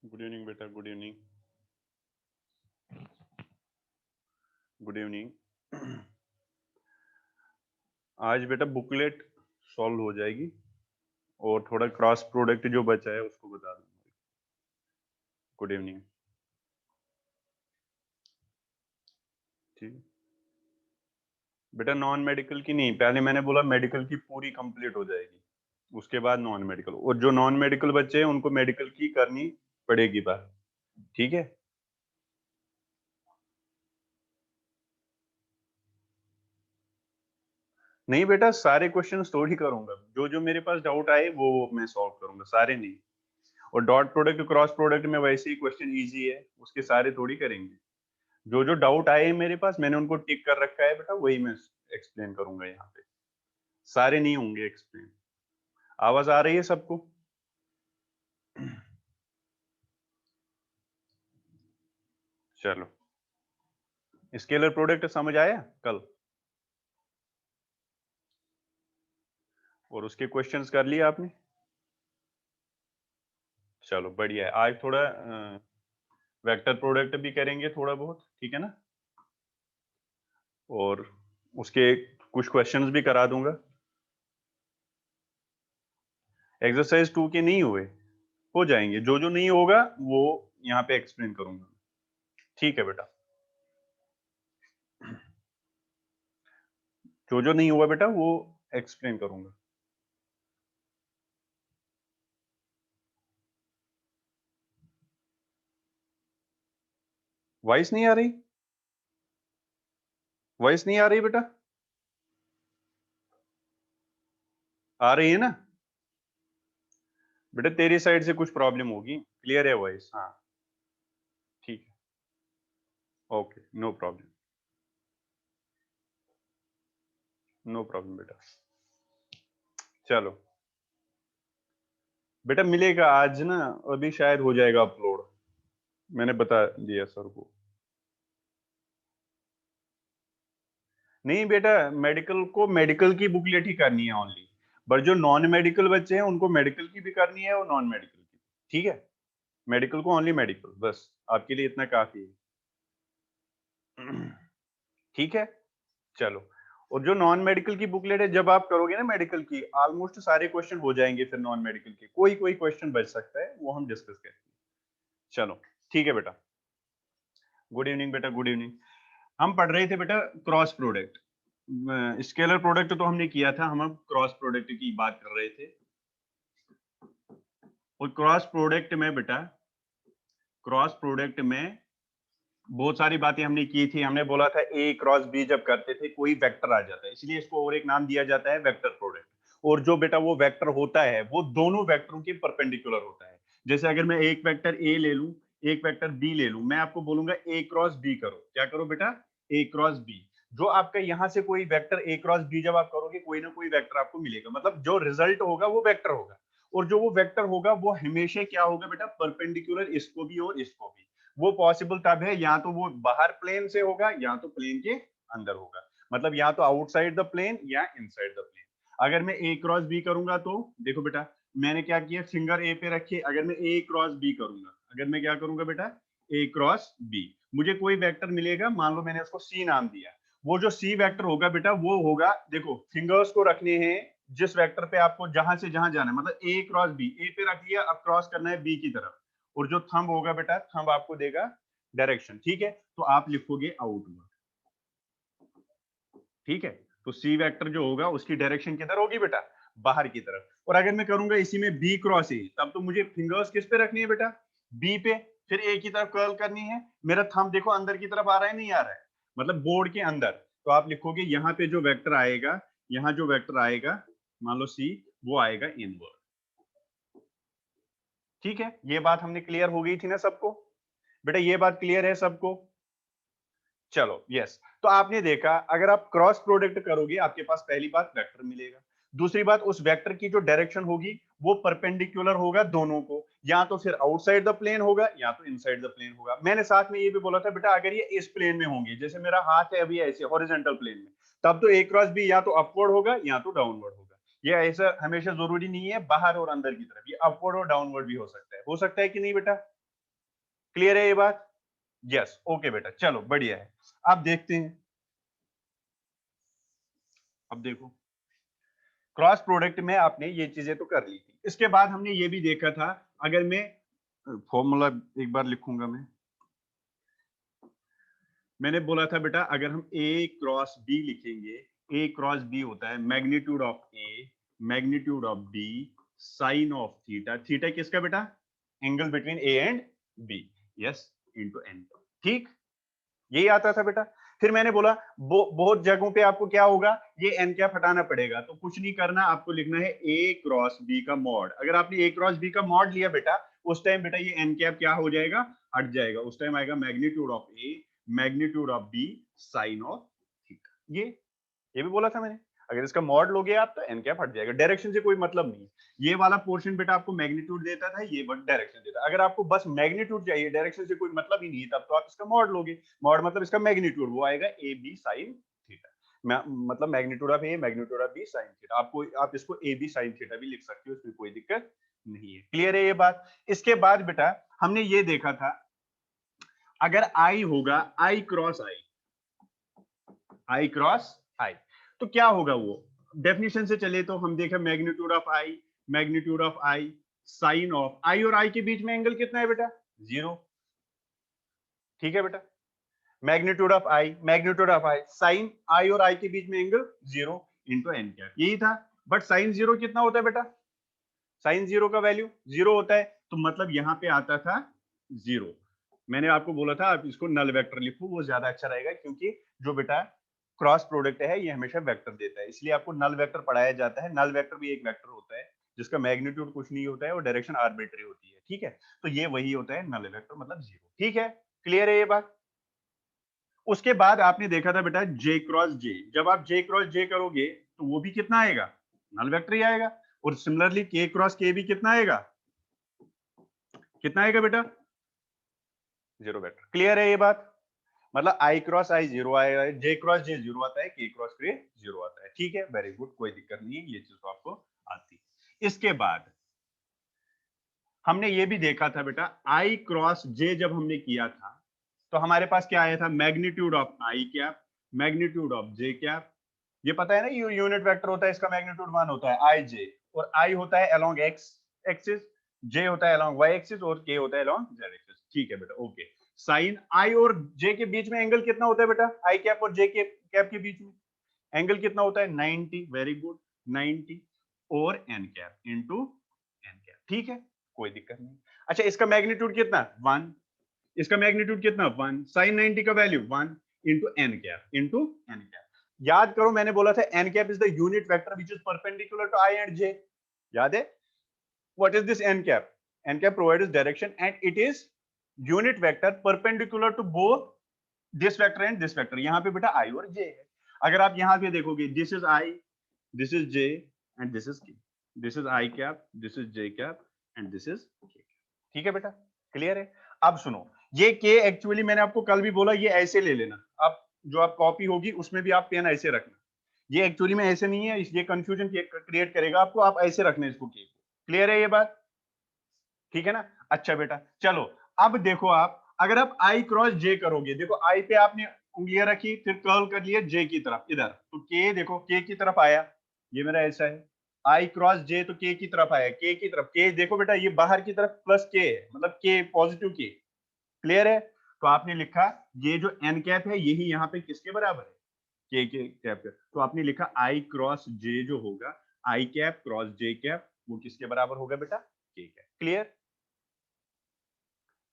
Good evening बेटा, good evening, good evening. आज बेटा बुकलेट सॉल्व हो जाएगी और थोड़ा क्रॉस प्रोडक्ट जो बचा है उसको बता दूंगा। Good evening. ठीक बेटा, नॉन मेडिकल की नहीं, पहले मैंने बोला मेडिकल की पूरी कंप्लीट हो जाएगी, उसके बाद नॉन मेडिकल, और जो नॉन मेडिकल बच्चे हैं उनको मेडिकल की करनी पड़ेगी बात। ठीक है, नहीं बेटा सारे क्वेश्चंस थोड़ी करूंगा, जो जो मेरे पास डाउट आए वो मैं सॉल्व करूंगा, सारे नहीं। और डॉट प्रोडक्ट क्रॉस प्रोडक्ट में वैसे ही क्वेश्चन इजी है, उसके सारे थोड़ी करेंगे। जो जो डाउट आए हैं मेरे पास मैंने उनको टिक कर रखा है बेटा, वही मैं एक्सप्लेन करूंगा यहाँ पे, सारे नहीं होंगे एक्सप्लेन। आवाज आ रही है सबको? चलो, स्केलर प्रोडक्ट समझ आया कल, और उसके क्वेश्चंस कर लिए आपने? चलो बढ़िया है, आज थोड़ा वेक्टर प्रोडक्ट भी करेंगे थोड़ा बहुत, ठीक है ना, और उसके कुछ क्वेश्चंस भी करा दूंगा। एक्सरसाइज 2 के नहीं हुए, हो जाएंगे, जो जो नहीं होगा वो यहाँ पे एक्सप्लेन करूंगा। ठीक है बेटा, जो जो नहीं हुआ बेटा वो एक्सप्लेन करूंगा। वॉइस नहीं आ रही? वॉइस नहीं आ रही बेटा? आ रही है ना? बेटा तेरी साइड से कुछ प्रॉब्लम होगी, क्लियर है वॉइस? हाँ ठीक है, okay, no problem, no problem बेटा। चलो बेटा मिलेगा आज ना, अभी शायद हो जाएगा अपलोड, मैंने बता दिया सर को। नहीं बेटा, मेडिकल को मेडिकल की बुकलेट ही करनी है ओनली, बट जो नॉन मेडिकल बच्चे हैं उनको मेडिकल की भी करनी है और नॉन मेडिकल की, ठीक है। मेडिकल को ओनली मेडिकल, बस आपके लिए इतना काफी है। ठीक है, चलो। और जो नॉन मेडिकल की बुकलेट है, जब आप करोगे ना मेडिकल की, ऑलमोस्ट सारे क्वेश्चन हो जाएंगे, फिर नॉन मेडिकल के कोई कोई क्वेश्चन बच सकता है, वो हम डिस्कस करेंगे। चलो ठीक है बेटा, गुड इवनिंग बेटा, गुड इवनिंग। हम पढ़ रहे थे बेटा क्रॉस प्रोडक्ट, स्केलर प्रोडक्ट तो हमने किया था, हम अब क्रॉस प्रोडक्ट की बात कर रहे थे। और क्रॉस प्रोडक्ट में बेटा, क्रॉस प्रोडक्ट में बहुत सारी बातें हमने की थी, हमने बोला था ए क्रॉस बी जब करते थे कोई वेक्टर आ जाता है, इसलिए इसको और एक नाम दिया जाता है वेक्टर प्रोडक्ट। और जो बेटा वो वेक्टर होता है वो दोनों वेक्टरों के परपेंडिकुलर होता है। जैसे अगर मैं एक वेक्टर ए ले लूं, एक वेक्टर बी ले लूं, मैं आपको बोलूंगा ए क्रॉस बी करो, क्या करो बेटा? ए क्रॉस बी। जो आपका यहां से कोई वेक्टर ए क्रॉस बी जब आप करोगे, कोई ना कोई वेक्टर आपको मिलेगा, मतलब जो रिजल्ट होगा वो वेक्टर होगा। और जो वो वेक्टर होगा वो हमेशा क्या होगा बेटा? परपेंडिकुलर इसको भी और इसको भी। वो पॉसिबल तब है या तो वो बाहर प्लेन से होगा या तो प्लेन के अंदर होगा, मतलब या तो आउटसाइड द प्लेन या इनसाइड द प्लेन। अगर मैं ए क्रॉस बी करूंगा तो देखो बेटा, मैंने क्या किया, फिंगर ए पे रखी, अगर मैं ए क्रॉस बी करूंगा, अगर मैं क्या करूंगा बेटा, ए क्रॉस बी, मुझे कोई वेक्टर मिलेगा, मान लो मैंने उसको सी नाम दिया। वो जो सी वेक्टर होगा बेटा वो होगा, देखो फिंगर्स को रखने हैं जिस वेक्टर पे आपको जहां से जहां जाना है, मतलब ए क्रॉस बी, ए पे रख लिया, अब क्रॉस करना है बी की तरफ। और जो थंब होगा बेटा, थंब आपको देगा डायरेक्शन, ठीक है, तो आप लिखोगे आउटवर्ड। ठीक है, तो सी वेक्टर जो होगा उसकी डायरेक्शन किधर होगी बेटा? बाहर की तरफ। और अगर मैं करूंगा इसी में बी क्रॉस ए, तब तो मुझे फिंगर्स किस पे रखनी है बेटा? बी पे, फिर ए की तरफ कर्ल करनी है। मेरा थंब देखो अंदर की तरफ आ रहा है नहीं आ रहा है, मतलब बोर्ड के अंदर। तो आप लिखोगे यहाँ पे जो वेक्टर आएगा, यहाँ जो वेक्टर आएगा, मान लो सी, वो आएगा इनवर्ड। ठीक है, ये बात हमने क्लियर हो गई थी ना सबको? बेटा ये बात क्लियर है सबको? चलो यस। तो आपने देखा, अगर आप क्रॉस प्रोडक्ट करोगे आपके पास पहली बात वेक्टर मिलेगा, दूसरी बात उस वेक्टर की जो डायरेक्शन होगी वो परपेंडिकुलर होगा दोनों को, या तो फिर आउटसाइड द प्लेन होगा या तो इनसाइड द प्लेन होगा। मैंने साथ में ये भी बोला था बेटा, अगर ये इस प्लेन में होंगे, जैसे मेरा हाथ है अभी ऐसे हॉरिजॉन्टल प्लेन में, तब तो ए क्रॉस बी या तो अपवर्ड होगा या तो डाउनवर्ड होगा। ये ऐसा हमेशा जरूरी नहीं है बाहर और अंदर की तरफ, ये अपवर्ड और डाउनवर्ड भी हो सकता है कि नहीं बेटा? क्लियर है ये बात? यस, ओके बेटा, चलो बढ़िया है। अब देखते हैं, अब देखो क्रॉस प्रोडक्ट में आपने ये चीजें तो कर ली थी। इसके बाद हमने ये भी देखा था, अगर मैं फॉर्मूला एक बार लिखूंगा, मैंने बोला था बेटा अगर हम ए क्रॉस बी लिखेंगे, ए क्रॉस बी होता है magnitude of A magnitude of B sine of theta, theta किसका बेटा? Angle between A and B, yes, into N. ठीक, यही आता था बेटा। फिर मैंने बोला बहुत जगहों पे आपको क्या होगा, ये एन कैप हटाना पड़ेगा, तो कुछ नहीं करना, आपको लिखना है ए क्रॉस बी का मॉड। अगर आपने ए क्रॉस बी का मॉड लिया बेटा, उस टाइम बेटा ये एन कैप क्या हो जाएगा, हट जाएगा। उस टाइम आएगा magnitude of A magnitude of B sine of theta. ये भी बोला था मैंने, अगर इसका मॉड लोगे आप तो एन कैप हट जाएगा। डायरेक्शन से कोई मतलब नहीं, ये वाला पोर्शन बेटा आपको मैग्नीट्यूड देता था, ये डायरेक्शन देता। अगर आपको बस मैग्नीट्यूड चाहिए, डायरेक्शन से कोई मतलब ही नहीं, तब तो आप इसका मॉड लोगे। मॉड मतलब इसका मैग्नीट्यूड, वो आएगा ए बी साइन थीटा, मतलब magnitude of A magnitude of B sine theta. आपको आप इसको ए बी साइन थीटा भी लिख सकते हो, इसमें कोई दिक्कत नहीं है। क्लियर है ये बात? इसके बाद बेटा हमने ये देखा था, अगर आई होगा आई क्रॉस आई, आई क्रॉस आई, तो क्या होगा वो? डेफिनेशन से चले तो हम देखें magnitude of i sine of i, और आई के बीच में एंगल कितना है बेटा? 0। ठीक है बेटा, मैग्नीट्यूड ऑफ आई साइन आई और आई के बीच में एंगल 0 इंटू एन कैप, यही था। बट साइन 0 कितना होता है बेटा? साइन 0 का वैल्यू 0 होता है, तो मतलब यहां पे आता था 0। मैंने आपको बोला था आप इसको नल वेक्टर लिखो, वो ज्यादा अच्छा रहेगा, क्योंकि जो बेटा क्रॉस प्रोडक्ट है ये हमेशा वेक्टर देता है, इसलिए आपको नल वेक्टर पढ़ाया जाता है। नल वेक्टर भी एक वेक्टर होता है जिसका मैग्नीट्यूड कुछ नहीं होता है और डायरेक्शन आर्बिट्री होती है। ठीक है, तो ये वही होता है नल वेक्टर, मतलब 0। ठीक है, क्लियर है ये बात? उसके बाद आपने देखा था बेटा जे क्रॉस जे, जब आप जे क्रॉस जे करोगे तो वो भी कितना आएगा? नल वेक्टर ही आएगा। और सिमिलरली के क्रॉस के भी कितना आएगा? कितना आएगा बेटा? 0 वेक्टर। क्लियर है ये बात? मतलब आई क्रॉस आई 0 आएगा, जे क्रॉस जे 0 आता है, के क्रॉस के 0 आता है। ठीक है, वेरी गुड, कोई दिक्कत नहीं है, ये चीज तो आपको आती है। इसके बाद हमने ये भी देखा था बेटा, आई क्रॉस जे जब हमने किया था तो हमारे पास क्या आया था? Magnitude of I cap magnitude of J cap. ये पता है ना, ये यूनिट वेक्टर होता है, इसका मैग्नीट्यूड 1 होता है आई जे, और आई होता है अलोंग एक्स एक्सिस, जे होता है अलोंग वाई एक्सिस, और के होता है अलोंग जेड एक्सिस। ठीक है बेटा, ओके। साइन आई और जे के बीच में एंगल कितना होता है बेटा? आई कैप और जे के कैप के बीच में एंगल कितना होता है? 90। वेरी गुड, 90 और N cap into N cap. ठीक है, कोई दिक्कत नहीं। अच्छा, इसका मैग्नीट्यूड कितना? 1। इसका मैग्नीट्यूड कितना? 1। साइन 90 का value 1 into N cap into N cap. याद करो, मैंने बोला था n cap is the unit vector which is perpendicular to i and j. याद है? What is this n cap? N cap provides direction and it is unit vector perpendicular to both this vector and this vector. यहां पे बेटा आई और जे है। अगर आप यहां पे देखोगे, this is i, this is j and this is k, this is i cap, this is j cap and this is k. ठीक है बेटा, क्लियर है? अब सुनो, ये के एक्चुअली मैंने आपको कल भी बोला, ये ऐसे ले लेना। आप जो आप कॉपी होगी उसमें भी आप पेन ऐसे रखना। ये एक्चुअली में ऐसे नहीं है, ये कंफ्यूजन क्रिएट करेगा आपको, आप ऐसे रखना इसको के। क्लियर है ये बात? ठीक है ना? अच्छा बेटा, चलो अब देखो, आप अगर आप आई क्रॉस जे करोगे, देखो आई पे आपने उंगलियां रखी, फिर कर्ल कर लिया जे की तरफ इधर, तो के देखो के की तरफ आया, ये मेरा ऐसा है। आई क्रॉस जे तो के की तरफ आया, के की तरफ, के देखो बेटा ये बाहर की तरफ प्लस के है, मतलब के पॉजिटिव के। क्लियर है? तो आपने लिखा ये जो एन कैप है यही यहाँ पे किसके बराबर है? के कैप है। तो आपने लिखा आई क्रॉस जे जो होगा, आई कैप क्रॉस जे कैप, वो किसके बराबर होगा बेटा? के कैप। क्लियर?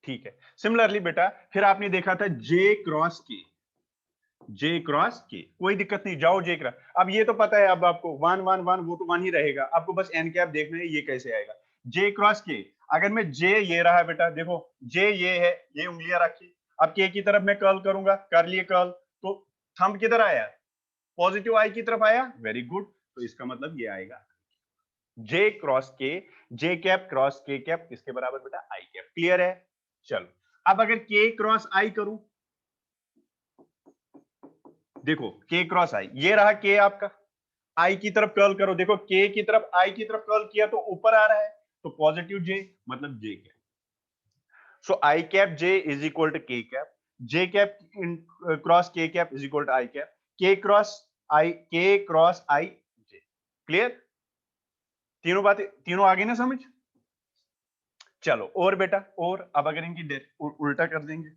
ठीक है। सिमिलरली बेटा फिर आपने देखा था जे क्रॉस के, जे क्रॉस के, कोई दिक्कत नहीं, जाओ जे क्रॉस। अब ये तो पता है, अब आपको 1 1 1 वो तो 1 ही रहेगा, आपको बस एन कैप देखना है ये कैसे आएगा। जे क्रॉस के, अगर मैं जे ये रहा बेटा, देखो जे ये है, ये उंगलियां रखी, अब के की तरफ मैं कर्ल करूंगा, कर लिए कर्ल, तो थंब किधर आया? पॉजिटिव आई की तरफ आया। वेरी गुड, तो इसका मतलब ये आएगा जे क्रॉस के, जे कैप क्रॉस के कैप किसके बराबर बेटा? आई कैप। क्लियर है? चलो, अब अगर के क्रॉस आई करूं, देखो के क्रॉस आई, ये रहा के आपका, आई की तरफ कर्ल करो, देखो के की तरफ आई की तरफ कर्ल किया तो ऊपर आ रहा है, तो पॉजिटिव जे मतलब j k. So i cap j is equal to k cap, j cap cross k cap is equal to i cap, k cross i j. Clear? तीनों बातें, तीनों आगे ना समझ? चलो और बेटा, और अब अगर इनकी उल्टा कर देंगे,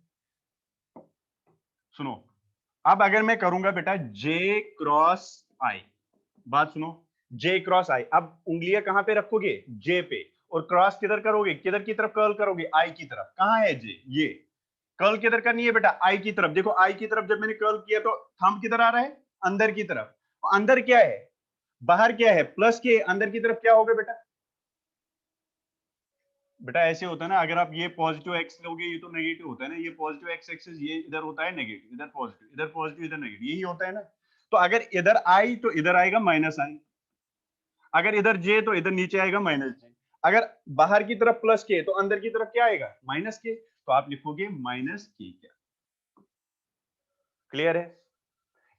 सुनो, अब अगर मैं करूंगा बेटा जे क्रॉस आई, बात सुनो, जे क्रॉस आई, अब उंगलियां कहां पे रखोगे? जे पे, और क्रॉस किधर करोगे? किधर की तरफ कर्ल करोगे? आई की तरफ। कहां है जे? ये कर्ल किधर करनी है बेटा? आई की तरफ। देखो आई की तरफ जब मैंने कर्ल किया तो थंब किधर आ रहा है? अंदर की तरफ। अंदर क्या है? बाहर क्या है? प्लस के। अंदर की तरफ क्या होगा बेटा? बेटा ऐसे होता है ना, अगर आप ये पॉजिटिव एक्स लोगे ये तो नेगेटिव होता है ना, ये पॉजिटिव एक्स एक्सिस, ये इधर होता है नेगेटिव, इधर पॉजिटिव इधर नेगेटिव, यही होता है ना। तो अगर इधर आई तो इधर आएगा माइनस आई, अगर इधर जे तो इधर नीचे आएगा माइनस जे, अगर बाहर की तरफ प्लस के तो अंदर की तरफ क्या आएगा? माइनस के, तो आप लिखोगे माइनस के क्या। क्लियर है?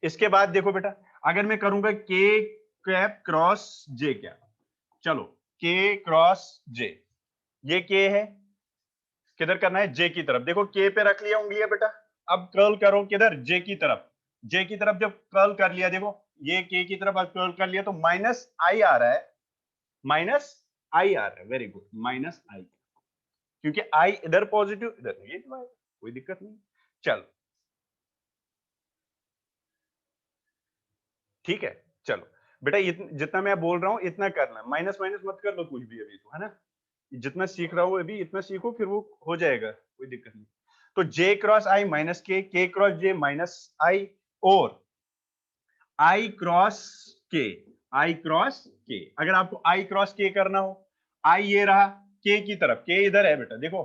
इसके बाद देखो बेटा, अगर मैं करूंगा के कैप क्रॉस जे क्या, चलो के क्रॉस जे, ये के है, किधर करना है? जे की तरफ। देखो के पे रख लिया उंगलियां बेटा, अब कर्ल करो किधर? जे की तरफ। जे की तरफ जब कर्ल कर लिया, देखो ये के की तरफ कर्ल कर लिया तो माइनस आई आ रहा है, माइनस आई आ रहा है, वेरी गुड, माइनस आई, क्योंकि आई इधर पॉजिटिव इधर नेगेटिव आएगा, कोई दिक्कत नहीं। चलो ठीक है, चलो बेटा जितना मैं बोल रहा हूं इतना करना, माइनस माइनस मत कर लो कुछ भी अभी, तो है ना, जितना सीख रहा हूं अभी इतना सीखो, फिर वो हो जाएगा, कोई दिक्कत नहीं। तो जे क्रॉस आई माइनस के क्रॉस जे माइनस आई, और आई क्रॉस के, आई क्रॉस के, अगर आपको आई क्रॉस के करना हो, आई ये रहा के की तरफ, के इधर है बेटा, देखो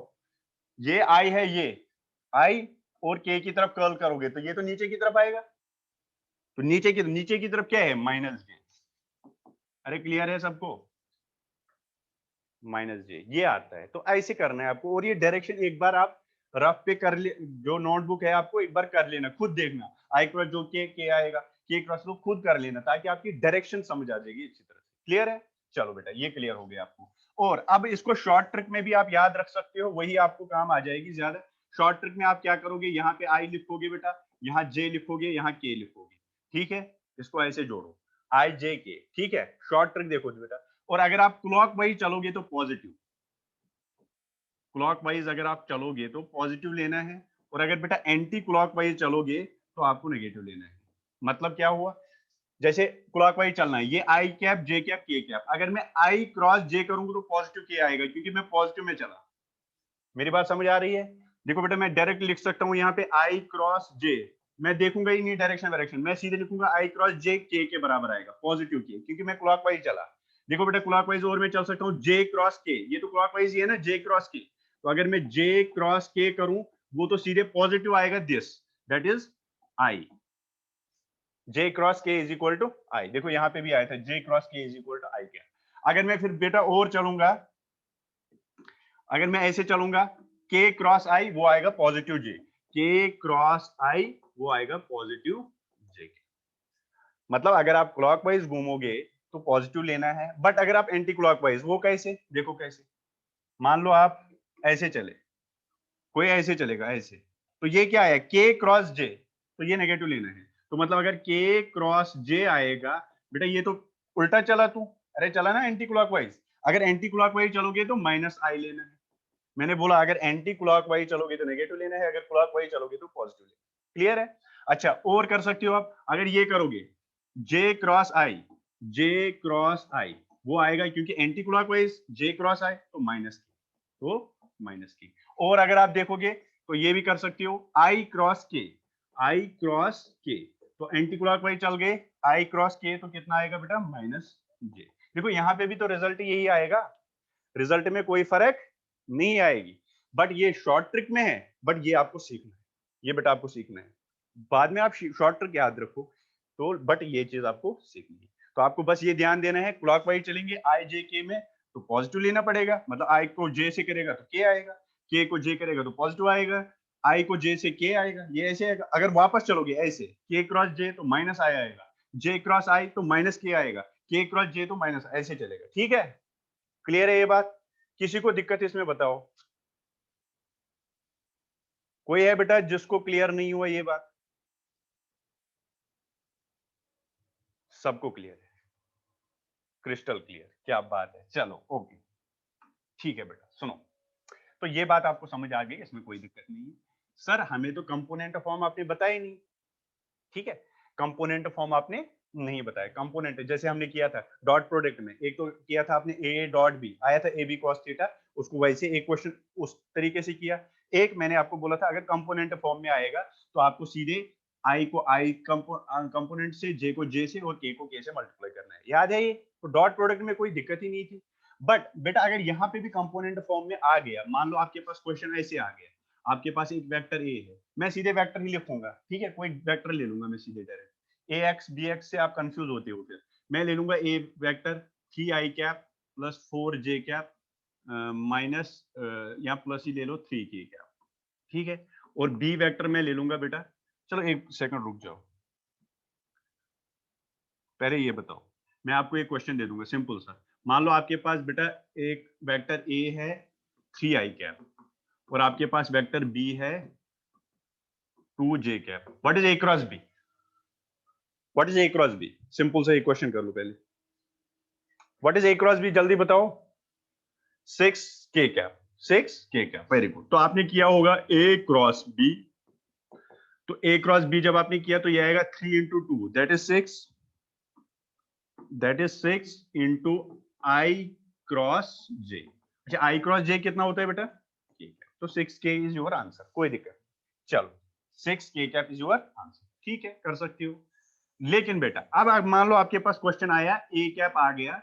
ये आई है, ये आई, और के की तरफ कर्ल करोगे तो ये तो नीचे की तरफ आएगा, तो नीचे की तरफ क्या है? माइनस जे। अरे क्लियर है सबको? माइनस जे ये आता है, तो ऐसे करना है आपको, और ये डायरेक्शन एक बार आप रफ पे कर ले, जो नोटबुक है आपको एक बार कर लेना, खुद देखना, आई क्रॉस जो के आएगा, के क्रॉस को खुद कर लेना, ताकि आपकी डायरेक्शन समझ आ जाएगी अच्छी तरह से। क्लियर है? चलो बेटा ये क्लियर हो गया आपको। और अब इसको शॉर्ट ट्रिक में भी आप याद रख सकते हो, वही आपको काम आ जाएगी ज्यादा। शॉर्ट ट्रिक में आप क्या करोगे? यहाँ पे आई लिखोगे बेटा, यहाँ जे लिखोगे, यहाँ के लिखोगे, ठीक है, इसको ऐसे जोड़ो, आई जे के, ठीक है। शॉर्ट ट्रिक देखो बेटा, और अगर आप क्लॉक वाइज चलोगे तो पॉजिटिव, क्लॉक वाइज अगर आप चलोगे तो पॉजिटिव लेना है, और अगर बेटा एंटी क्लॉक वाइज चलोगे तो आपको नेगेटिव लेना है। मतलब क्या हुआ? जैसे क्लॉक वाइज चलना है, ये आई cap j cap k cap, अगर मैं आई क्रॉस जे करूंगा तो पॉजिटिव के आएगा, क्योंकि मैं पॉजिटिव में चला। मेरी बात समझ आ रही है? देखो बेटा मैं डायरेक्ट लिख सकता हूँ यहाँ पे आई क्रॉस जे, मैं देखूंगा ही नहीं डायरेक्शन डायरेक्शन, मैं सीधे लिखूंगा आई क्रॉस जे के बराबर आएगा, पॉजिटिव के, क्योंकि मैं क्लॉक वाइज चला। देखो बेटा क्लॉक वाइज और मैं चल सकता हूँ जे क्रॉस के, ये तो क्लॉक वाइज ही है ना, जे क्रॉस के, तो अगर मैं जे क्रॉस के करूं वो तो सीधे पॉजिटिव आएगा, this that is I, J cross के इज इक्वल टू आई। देखो यहाँ पे भी आया था जे क्रॉस के इज इक्वल टू आई के। अगर मैं फिर बेटा और चलूंगा, अगर मैं ऐसे चलूंगा के क्रॉस आई वो आएगा पॉजिटिव जे, के क्रॉस आई वो आएगा पॉजिटिव जे के। मतलब अगर आप क्लॉकवाइज घूमोगे तो पॉजिटिव लेना है, बट अगर आप एंटी क्लॉकवाइज, वो कैसे? देखो कैसे, मान लो आप ऐसे चले, कोई ऐसे चलेगा ऐसे, तो ये क्या है? के क्रॉस जे, तो ये नेगेटिव लेना है। तो मतलब अगर के क्रॉस जे आएगा बेटा, ये तो उल्टा चला तू, अरे चला ना एंटी क्लॉकवाइज, अगर एंटी क्लॉकवाइज चलोगे तो माइनस आई लेना है। मैंने बोला अगर एंटी क्लॉकवाइज चलोगे तो नेगेटिव लेना है, अगर क्लॉकवाइज चलोगे तो पॉजिटिव लेना है। क्लियर है? अच्छा और कर सकते हो आप, अगर ये करोगे जे क्रॉस आई, जे क्रॉस आई वो आएगा, क्योंकि एंटी क्लॉकवाइज जे क्रॉस आई तो माइनस की, तो माइनस की। और अगर आप देखोगे तो ये भी कर सकते हो आई क्रॉस के, आई क्रॉस के, तो एंटी क्लॉकवाइज चल गए, आई क्रॉस के तो कितना आएगा बेटा? माइनस जे। देखो यहाँ पे भी तो रिजल्ट यही आएगा, रिजल्ट में कोई फर्क नहीं आएगी, बट ये शॉर्ट ट्रिक में है, बट ये आपको सीखना है, ये बेटा आपको सीखना है, बाद में आप शॉर्ट ट्रिक याद रखो, तो बट ये चीज आपको सीखनी है। तो आपको बस ये ध्यान देना है, क्लॉकवाइज चलेंगे आई जे के में तो पॉजिटिव लेना पड़ेगा, मतलब आई को जे से करेगा तो के आएगा, के को जे करेगा तो पॉजिटिव आएगा, आई को जे से के आएगा, ये ऐसे आएगा। अगर वापस चलोगे ऐसे, के क्रॉस जे तो माइनस आई आएगा, जे क्रॉस आई तो माइनस के आएगा, के क्रॉस जे तो माइनस, ऐसे चलेगा। ठीक है? क्लियर है ये बात? किसी को दिक्कत इसमें बताओ। कोई है बेटा जिसको क्लियर नहीं हुआ ये बात? सबको क्लियर है, क्रिस्टल क्लियर, क्या बात है। चलो ओके, ठीक है बेटा। सुनो, तो ये बात आपको समझ आ गई, इसमें कोई दिक्कत नहीं है। सर हमें तो कंपोनेंट फॉर्म आपने बताया नहीं, ठीक है, कंपोनेंट फॉर्म आपने नहीं बताया। कंपोनेंट जैसे हमने किया था डॉट प्रोडक्ट में, एक तो किया था आपने ए डॉट बी, आया था ए बी कॉस थीटा, उसको वैसे एक क्वेश्चन उस तरीके से किया। एक मैंने आपको बोला था अगर कंपोनेंट फॉर्म में आएगा तो आपको सीधे आई को आई कंपोनेंट से, जे को जे से और के को के से मल्टीप्लाई करना है, याद है ये? तो डॉट प्रोडक्ट में कोई दिक्कत ही नहीं थी। बट बेटा अगर यहाँ पे भी कंपोनेंट फॉर्म में आ गया, मान लो आपके पास क्वेश्चन ऐसे आ गया, आपके पास एक वेक्टर ए है, मैं सीधे वेक्टर ही लिखूंगा, ठीक है, कोई वेक्टर ले लूंगा मैं सीधे direct. A x b x से आप कंफ्यूज होते हो, फिर मैं ले लूंगा a vector 3i cap plus 4j cap minus या प्लस ही ले लो 3k कैप, ठीक है। और बी वेक्टर में ले लूंगा बेटा, चलो एक सेकंड रुक जाओ, पहले ये बताओ, मैं आपको एक क्वेश्चन दे दूंगा सिंपल सा। मान लो आपके पास बेटा एक वेक्टर ए है 3i कैप और आपके पास वेक्टर बी है 2j cap. What is A cross B? What is A cross B? Simple सा एक क्वेश्चन कर लो पहले। What is A cross B, जल्दी बताओ। 6k cap, 6k cap, very good. तो आपने किया होगा ए क्रॉस बी, तो ए क्रॉस बी जब आपने किया तो ये आएगा 3 into two that is 6, that is 6 into i cross j. अच्छा आई क्रॉस जे कितना होता है बेटा? तो 6k इज योर आंसर, कोई दिक्कत। चलो 6k cap is your answer, ठीक है, कर सकती हो। लेकिन बेटा अब आप मान लो आपके पास क्वेश्चन आया ए कैप आ गया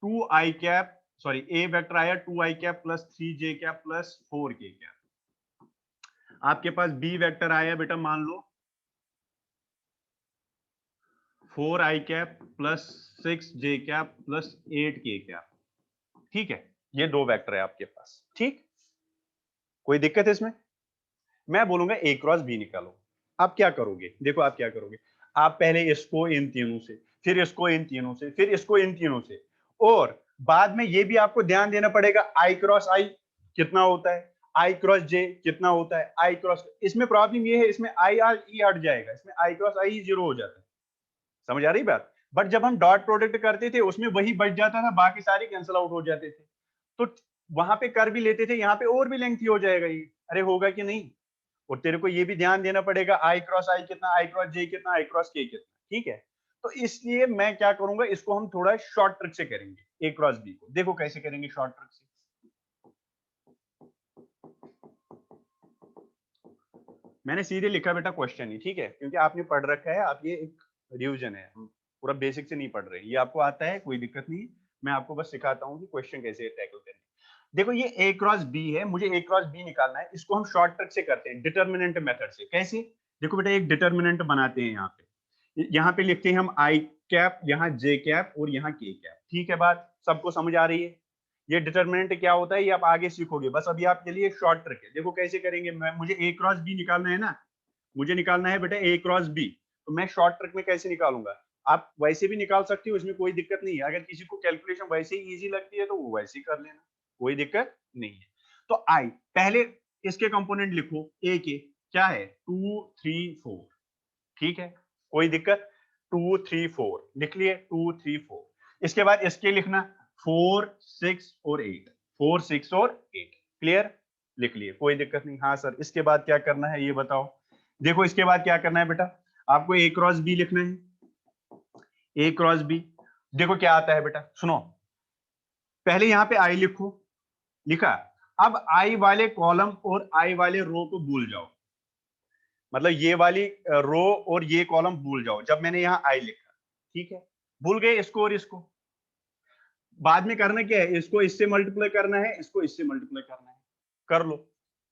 2i कैप, सॉरी ए वेक्टर आया 2i cap plus 3j cap plus 4k cap. आपके पास बी वेक्टर आया बेटा मान लो 4i cap plus 6j cap plus 8k cap, ठीक है, ये दो वेक्टर है आपके पास, ठीक, कोई दिक्कत है इसमें? मैं बोलूंगा ए क्रॉस बी निकालो। आप क्या करोगे, देखो आप क्या करोगे, आप पहले इसको इन तीनों से, फिर इसको इन तीनों से, फिर इसको इन तीनों से, और बाद में ये भी आपको ध्यान देना पड़ेगा आई क्रॉस आई कितना होता है, आई क्रॉस जे कितना होता है, आई क्रॉस, इसमें प्रॉब्लम ये है इसमें आई आर ई हट जाएगा, इसमें आई क्रॉस आई जीरो हो जाता है, समझ आ रही बात? बट जब हम डॉट प्रोडक्ट करते थे उसमें वही बच जाता था, बाकी सारे कैंसिल आउट हो जाते थे, तो वहां पे कर भी लेते थे, यहाँ पे और भी लेंथी हो जाएगा ये, अरे होगा कि नहीं? और तेरे को ये भी ध्यान देना पड़ेगा आई क्रॉस आई कितना, आई क्रॉस जे कितना, आई क्रॉस के कितना, ठीक है। तो इसलिए मैं क्या करूंगा, इसको हम थोड़ा शॉर्ट ट्रिक से करेंगे, ए क्रॉस बी को देखो कैसे करेंगे शॉर्ट ट्रिक से। मैंने सीधे लिखा बेटा क्वेश्चन ही, ठीक है, क्योंकि आपने पढ़ रखा है, आप ये एक रिवीजन है, पूरा बेसिक से नहीं पढ़ रहे, ये आपको आता है, कोई दिक्कत नहीं, मैं आपको बस सिखाता हूँ कि क्वेश्चन कैसे टैकल करें। देखो ये ए क्रॉस बी है, मुझे ए क्रॉस बी निकालना है, इसको हम शॉर्ट ट्रिक से करते हैं डिटर्मिनेंट मेथड से। कैसे? देखो बेटा एक डिटर्मिनेंट बनाते हैं, यहाँ पे लिखते हैं हम आई कैप, यहाँ जे कैप और यहाँ के कैप, ठीक है, बात सबको समझ आ रही है? ये डिटर्मिनेंट क्या होता है ये आप आगे सीखोगे, बस अभी आपके लिए शॉर्ट ट्रिक है। देखो कैसे करेंगे, मुझे ए क्रॉस बी निकालना है ना, मुझे निकालना है बेटा ए क्रॉस बी, तो मैं शॉर्ट ट्रिक में कैसे निकालूंगा? आप वैसे भी निकाल सकते हो, इसमें कोई दिक्कत नहीं है, अगर किसी को कैलकुलेशन वैसे ही इजी लगती है तो वो वैसे ही कर लेना, कोई दिक्कत नहीं है। तो आई पहले इसके कंपोनेंट लिखो, ए के क्या है 2 3 4, ठीक है, कोई दिक्कत? 2 3 4 लिख लिए, 2 3 4, इसके बाद इसके लिखना 4 6 और 8, 4 6 और 8, क्लियर, लिख लिए, कोई दिक्कत नहीं। हाँ सर इसके बाद क्या करना है ये बताओ? देखो इसके बाद क्या करना है बेटा, आपको ए क्रॉस बी लिखना है, ए क्रॉस बी, देखो क्या आता है बेटा, सुनो, पहले यहां पे आई लिखो, लिखा, अब आई वाले कॉलम और आई वाले रो को भूल जाओ, मतलब ये वाली रो और ये कॉलम भूल जाओ, जब मैंने यहां आई लिखा, ठीक है, भूल गए इसको और इसको, बाद में करना क्या है, इसको इससे मल्टीप्लाई करना है, इसको इससे मल्टीप्लाई करना है, कर लो।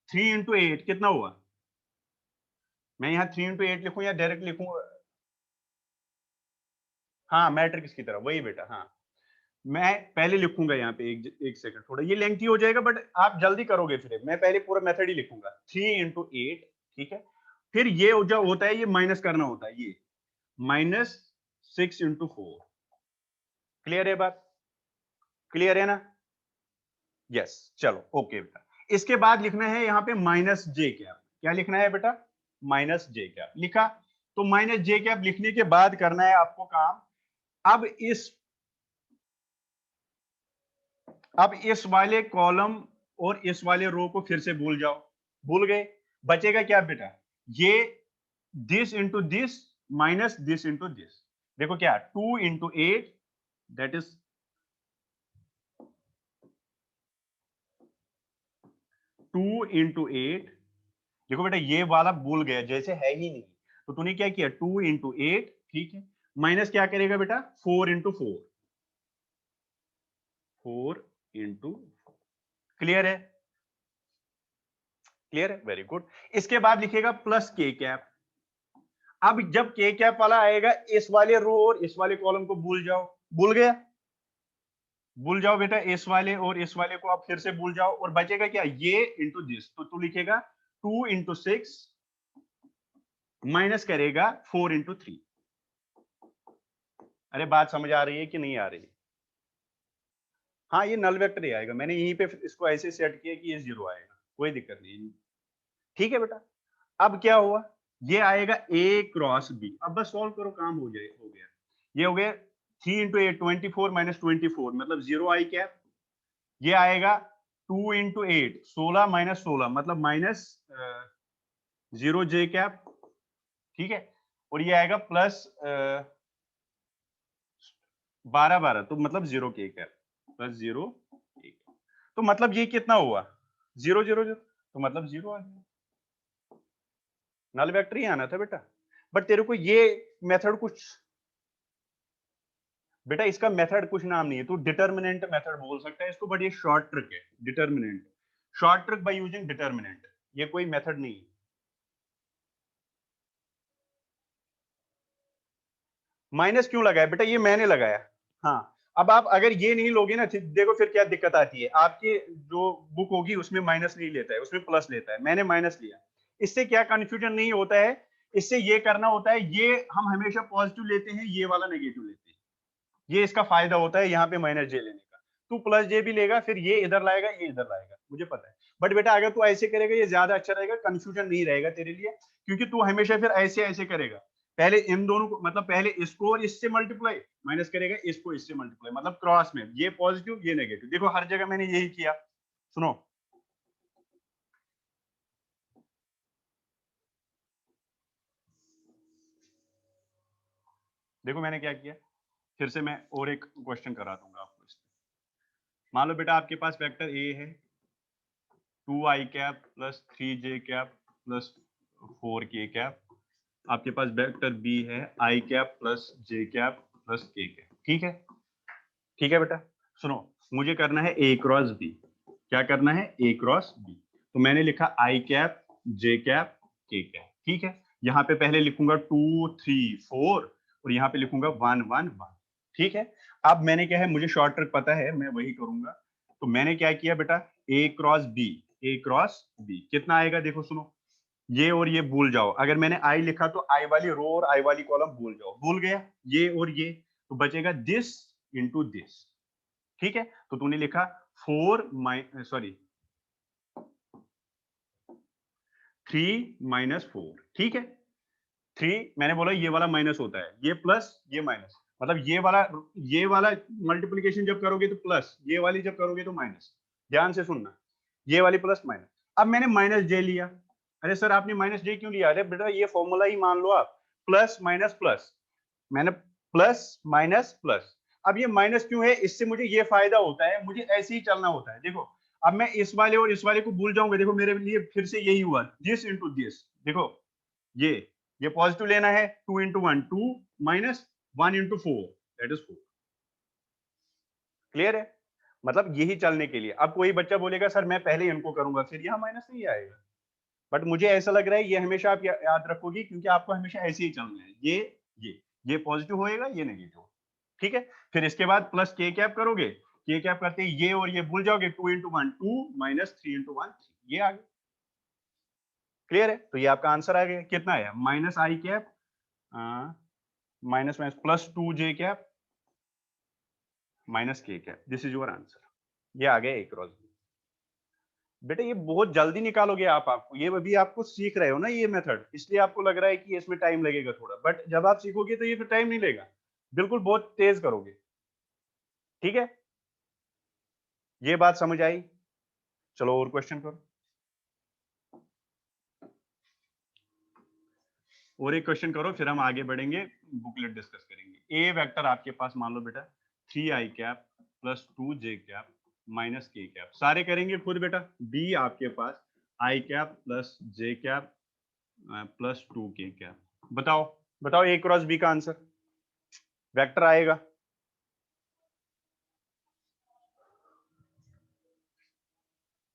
3 इंटू 8 कितना हुआ? मैं यहाँ 3 इंटू 8 लिखूं या डायरेक्ट लिखूं? हाँ मैट्रिक्स की तरह वही बेटा, हाँ मैं पहले लिखूंगा यहाँ पे, एक सेकंड, थोड़ा ये लेंथी हो जाएगा बट आप जल्दी करोगे, फिर मैं पहले पूरा मेथड ही लिखूंगा 3 इंटू 8, ठीक है, फिर ये जो होता है ये माइनस करना होता है, ये माइनस 6 इंटू 4, क्लियर है बात, क्लियर है ना? यस चलो ओके बेटा, इसके बाद लिखना है यहाँ पे माइनस जे कैप, क्या लिखना है बेटा, माइनस जे कैप लिखा। तो माइनस जे कैप लिखने के बाद करना है आपको काम, अब इस वाले कॉलम और इस वाले रो को फिर से भूल जाओ, भूल गए, बचेगा क्या बेटा, ये this into this minus this into this. देखो क्या 2 इंटू 8 दैट इज 2 इंटू 8। देखो बेटा ये वाला भूल गया, जैसे है ही नहीं, तो तूने क्या किया 2 इंटू 8, ठीक है, माइनस क्या करेगा बेटा 4 इंटू 4, 4 इंटू, क्लियर है, क्लियर है, वेरी गुड। इसके बाद लिखेगा प्लस के कैप। अब जब के कैप वाला आएगा इस वाले रो और इस वाले कॉलम को भूल जाओ, भूल गया, भूल जाओ बेटा, इस वाले और इस वाले को आप फिर से भूल जाओ, और बचेगा क्या ये इंटू दिस, तो तू लिखेगा 2 इंटू 6 माइनस करेगा 4 इंटू 3। अरे बात समझ आ रही है कि नहीं आ रही है? हाँ ये नल वेक्टर ही आएगा, मैंने यहीं पे इसको ऐसे सेट किया कि ये 0 आएगा, कोई दिक्कत नहीं, ठीक है बेटा। अब क्या हुआ, ये आएगा a क्रॉस b, अब बस सॉल्व करो, काम हो जाए, हो गया, ये हो गया 3 इंटू 8 24 माइनस 24 मतलब 0 आई कैप, ये आएगा 2 इंटू 8 16 माइनस 16 मतलब माइनस 0 जे कैप, ठीक है, और ये आएगा प्लस 12 12 तो मतलब 0 के कैप, प्लस 0 के कैप, तो मतलब ये कितना हुआ 0 0 0, तो मतलब 0 आ गया, नल वेक्टर ही आना था बेटा। बट तेरे को ये मेथड कुछ, बेटा इसका मेथड कुछ नाम नहीं है, तू डिटर्मिनेंट मेथड बोल सकता है इसको, बट ये शॉर्ट ट्रिक है, determinant, short trick by using determinant, ये कोई मेथड नहीं है। माइनस क्यों लगाया बेटा, ये मैंने लगाया, हाँ। अब आप अगर ये नहीं लोगे ना, देखो फिर क्या दिक्कत आती है, आपकी जो बुक होगी उसमें माइनस नहीं लेता है, उसमें प्लस लेता है, मैंने माइनस लिया, इससे क्या कंफ्यूजन नहीं होता है, इससे ये करना होता है, ये हम हमेशा पॉजिटिव लेते हैं, ये वाला नेगेटिव लेते हैं, ये इसका फायदा होता है यहाँ पे माइनस जे लेने का, तू प्लस जे भी लेगा फिर ये इधर लाएगा ये इधर लाएगा, मुझे पता है, बट बेटा अगर तू ऐसे करेगा ये ज्यादा अच्छा रहेगा, कंफ्यूजन नहीं रहेगा तेरे लिए, क्योंकि तू हमेशा फिर ऐसे ऐसे करेगा, पहले इन दोनों को मतलब पहले इसको और इससे मल्टीप्लाई माइनस करेगा, इसको इससे मल्टीप्लाई, मतलब क्रॉस में ये पॉजिटिव ये नेगेटिव, देखो हर जगह मैंने यही किया, सुनो देखो मैंने क्या किया, फिर से मैं और एक क्वेश्चन करा दूंगा आपको इसमें। मान लो बेटा आपके पास वेक्टर ए है 2 आई कैप प्लस 3 जे कैप प्लस 4 के कैप, आपके पास वेक्टर बी है आई कैप प्लस जे कैप प्लस के कैप, ठीक है, ठीक है बेटा। सुनो मुझे करना है ए क्रॉस बी, क्या करना है ए क्रॉस बी, तो मैंने लिखा आई cap j cap k cap, ठीक है, यहाँ पे पहले लिखूंगा 2 3 4 और यहाँ पे लिखूंगा 1 1 1, ठीक है। अब मैंने क्या है, मुझे शॉर्ट ट्रिक पता है, मैं वही करूंगा, तो मैंने क्या किया बेटा ए क्रॉस बी, ए क्रॉस बी कितना आएगा देखो, सुनो ये और ये भूल जाओ, अगर मैंने आई लिखा तो आई वाली रो और आई वाली कॉलम भूल जाओ, भूल गया ये और ये, तो बचेगा दिस इंटू दिस, ठीक है, तो तूने लिखा 4 सॉरी 3 माइनस 4, ठीक है, 3 मैंने बोला ये वाला माइनस होता है, ये प्लस ये माइनस, मतलब ये वाला मल्टीप्लीकेशन जब करोगे तो प्लस, ये वाली जब करोगे तो माइनस, ध्यान से सुनना, ये वाली प्लस माइनस, अब मैंने माइनस जे लिया, अरे सर आपने माइनस जे क्यों लिया, अरे बेटा ये फॉर्मूला ही मान लो आप, प्लस माइनस प्लस, मैंने प्लस माइनस प्लस, अब ये माइनस क्यों है, इससे मुझे ये फायदा होता है, मुझे ऐसे ही चलना होता है, देखो अब मैं इस वाले और इस वाले को भूल जाऊंगा, देखो मेरे लिए फिर से यही हुआ दिस इंटू दिस, देखो ये ये पॉजिटिव लेना है, 2 into 1 2 minus 1 into 4 that is 4, clear है, मतलब यही चलने के लिए। अब कोई बच्चा बोलेगा सर मैं पहले इनको करूंगा फिर यहाँ माइनस नहीं आएगा, बट मुझे ऐसा लग रहा है ये हमेशा आप याद रखोगे, क्योंकि आपको हमेशा ऐसे ही चलना है, ये पॉजिटिव होएगा ये नेगेटिव, ठीक है। फिर इसके बाद प्लस के कैप करोगे, के कैप करते ही ये और ये भूल जाओगे, 2 इंटू 1 2 माइनस 3 इंटू 1 ये आ गया, क्लियर है, तो ये आपका आंसर आ गया, कितना है माइनस आई कैप माइनस माइनस प्लस 2 जे कैप माइनस के cap, this is your answer, ये आ गया एक क्रॉस बी। बेटा ये बहुत जल्दी निकालोगे आपको ये अभी आपको सीख रहे हो ना ये मेथड, इसलिए आपको लग रहा है कि इसमें टाइम लगेगा थोड़ा, बट जब आप सीखोगे तो ये फिर टाइम नहीं लेगा, बिल्कुल बहुत तेज करोगे। ठीक है, ये बात समझ आई? चलो और क्वेश्चन करो, और एक क्वेश्चन करो, फिर हम आगे बढ़ेंगे, बुकलेट डिस्कस करेंगे। ए वेक्टर आपके पास मान लो बेटा 3i cap plus 2j cap minus k cap, सारे करेंगे खुद बेटा। बी आपके पास i cap plus j cap plus 2k cap, बताओ बताओ ए क्रॉस बी का आंसर वेक्टर आएगा।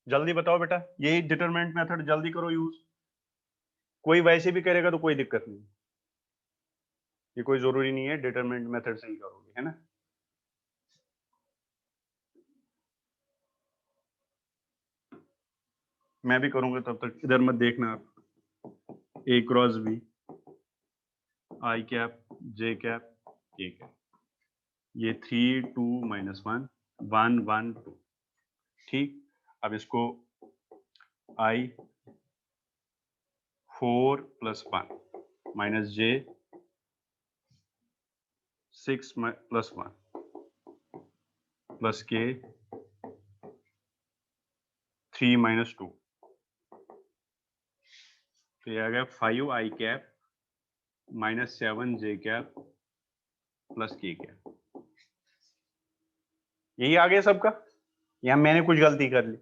जल्दी बताओ बेटा, यही डिटरमिनेंट मेथड जल्दी करो यूज, कोई वैसे भी करेगा तो कोई दिक्कत नहीं, ये कोई जरूरी नहीं है डिटरमिनेंट मेथड से ही करोगे, है ना। मैं भी करूंगा तब तक, इधर मत देखना आप। A cross b i cap j cap k cap, ये 3 2 माइनस 1 1 1 2, ठीक। अब इसको आई 4 प्लस 1 माइनस जे 6 प्लस 1 प्लस के 3 माइनस 2, तो ये आ गया 5 आई कैप माइनस 7 जे कैप प्लस के कैप, यही आ गया सबका, यहां मैंने कुछ गलती कर ली।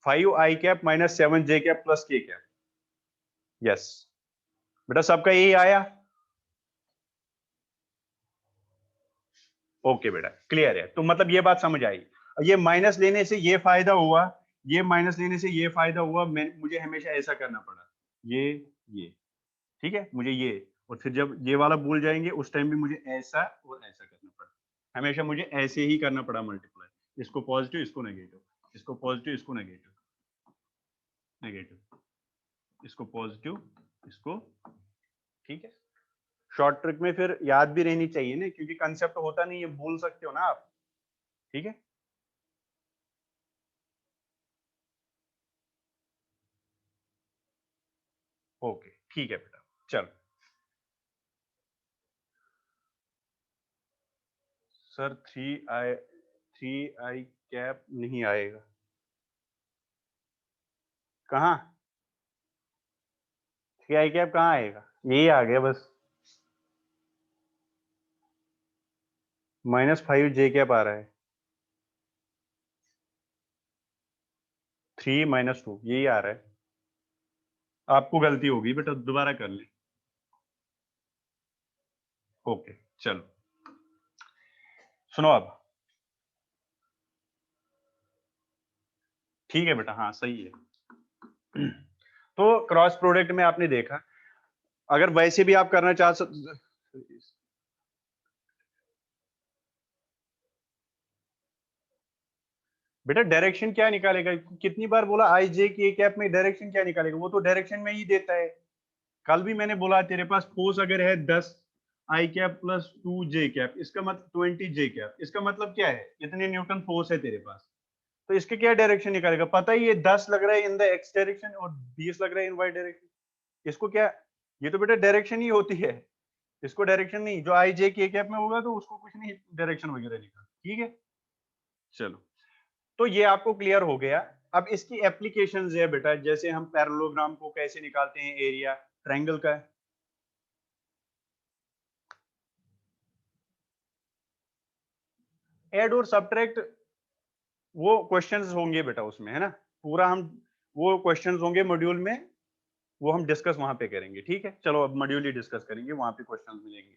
5 आई कैप माइनस 7 जे कैप प्लस के कैप, यस बेटा सबका यही आया। ओके बेटा क्लियर है, तो मतलब ये बात समझ आई। ये माइनस लेने से ये फायदा हुआ, ये माइनस लेने से ये फायदा हुआ, मुझे हमेशा ऐसा करना पड़ा, ये ठीक है, मुझे ये, और फिर जब ये वाला भूल जाएंगे उस टाइम भी मुझे ऐसा और ऐसा करना पड़ा, हमेशा मुझे ऐसे ही करना पड़ा मल्टीप्लाई, इसको पॉजिटिव इसको नेगेटिव, इसको पॉजिटिव इसको नेगेटिव, नेगेटिव इसको पॉजिटिव इसको, ठीक है। शॉर्ट ट्रिक में फिर याद भी रहनी चाहिए ना, क्योंकि कंसेप्ट होता नहीं है, भूल सकते हो ना आप, ठीक है। ओके ठीक है बेटा, चलो सर 3i कैप नहीं आएगा, कहाँ 3i कैप कहाँ आएगा, यही आ गया बस, -5j कैप आ रहा है, 3 - 2 यही आ रहा है, आपको गलती होगी बेटा, दोबारा कर ले। ओके चलो सुनो अब, ठीक है बेटा, हाँ सही है। तो क्रॉस प्रोडक्ट में आपने देखा, अगर वैसे भी आप करना चाह सकते, बेटा डायरेक्शन क्या निकालेगा, कितनी बार बोला आई जे के कैप में डायरेक्शन क्या निकालेगा, वो तो डायरेक्शन में ही देता है। कल भी मैंने बोला तेरे पास फोर्स अगर है 10 आई कैप प्लस 2 जे कैप, इसका मतलब 20 जे कैप, इसका मतलब क्या है, इतने न्यूटन फोर्स है तेरे पास, तो इसके क्या डायरेक्शन निकालेगा, पता ही है 10 लग रहा है इन द एक्स डायरेक्शन और 20 लग रहा है इन वाई डायरेक्शन, इसको क्या, ये तो बेटा डायरेक्शन ही होती है, इसको डायरेक्शन नहीं, जो आई जे के कैप में होगा तो उसको कुछ नहीं डायरेक्शन वगैरह निकाल, ठीक है। चलो तो ये आपको क्लियर हो गया। अब इसकी एप्लीकेशन है बेटा, जैसे हम पैरेललोग्राम को कैसे निकालते हैं, एरिया ट्रायंगल का, ऐड और सब्ट्रैक्ट वो क्वेश्चंस होंगे बेटा उसमें, है ना, पूरा हम वो क्वेश्चंस होंगे मॉड्यूल में, वो हम डिस्कस वहां पे करेंगे, ठीक है। चलो अब मॉड्यूल ही डिस्कस करेंगे, वहां पे क्वेश्चंस मिलेंगे,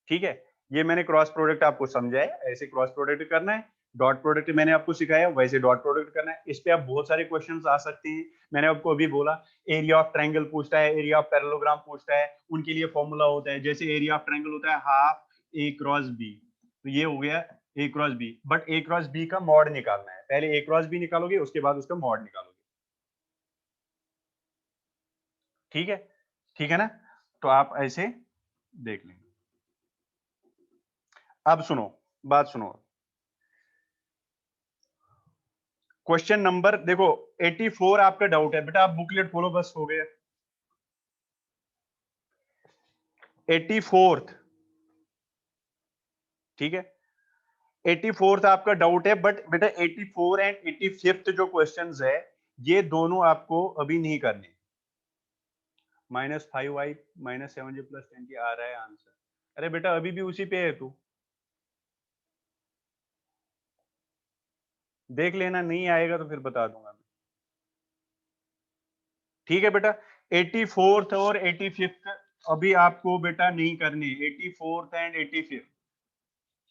ठीक है। ये मैंने क्रॉस प्रोडक्ट आपको समझाया, ऐसे क्रॉस प्रोडक्ट करना है, डॉट प्रोडक्ट मैंने आपको सिखाया, वैसे डॉट प्रोडक्ट करना है, इस पे आप बहुत सारे क्वेश्चंस आ सकते हैं। मैंने आपको अभी बोला एरिया ऑफ ट्रायंगल पूछता है, एरिया ऑफ पैरेललोग्राम पूछता है, उनके लिए फॉर्मूला होता है, जैसे एरिया ऑफ ट्रायंगल होता है हाफ ए क्रॉस बी, तो ये हो गया a cross b, but a cross b का मॉड निकालना है, पहले ए क्रॉस बी निकालोगे उसके बाद उसका मॉड निकालोगे, ठीक है, ठीक है ना। तो आप ऐसे देख लेंगे। अब सुनो, बात सुनो, क्वेश्चन नंबर देखो 84 आपका डाउट है बेटा, आप बुकलेट खोलो बस हो गया। 84th, ठीक है, 84th आपका डाउट है, बट बेटा 84 एंड 85th जो क्वेश्चंस है ये दोनों आपको अभी नहीं करने। -5y -7j + 10k आ रहा है आंसर। अरे बेटा अभी भी उसी पे है तू, देख लेना, नहीं आएगा तो फिर बता दूंगा मैं। ठीक है बेटा, 84th और 85th अभी आपको बेटा नहीं करनी। 84th एंड 85th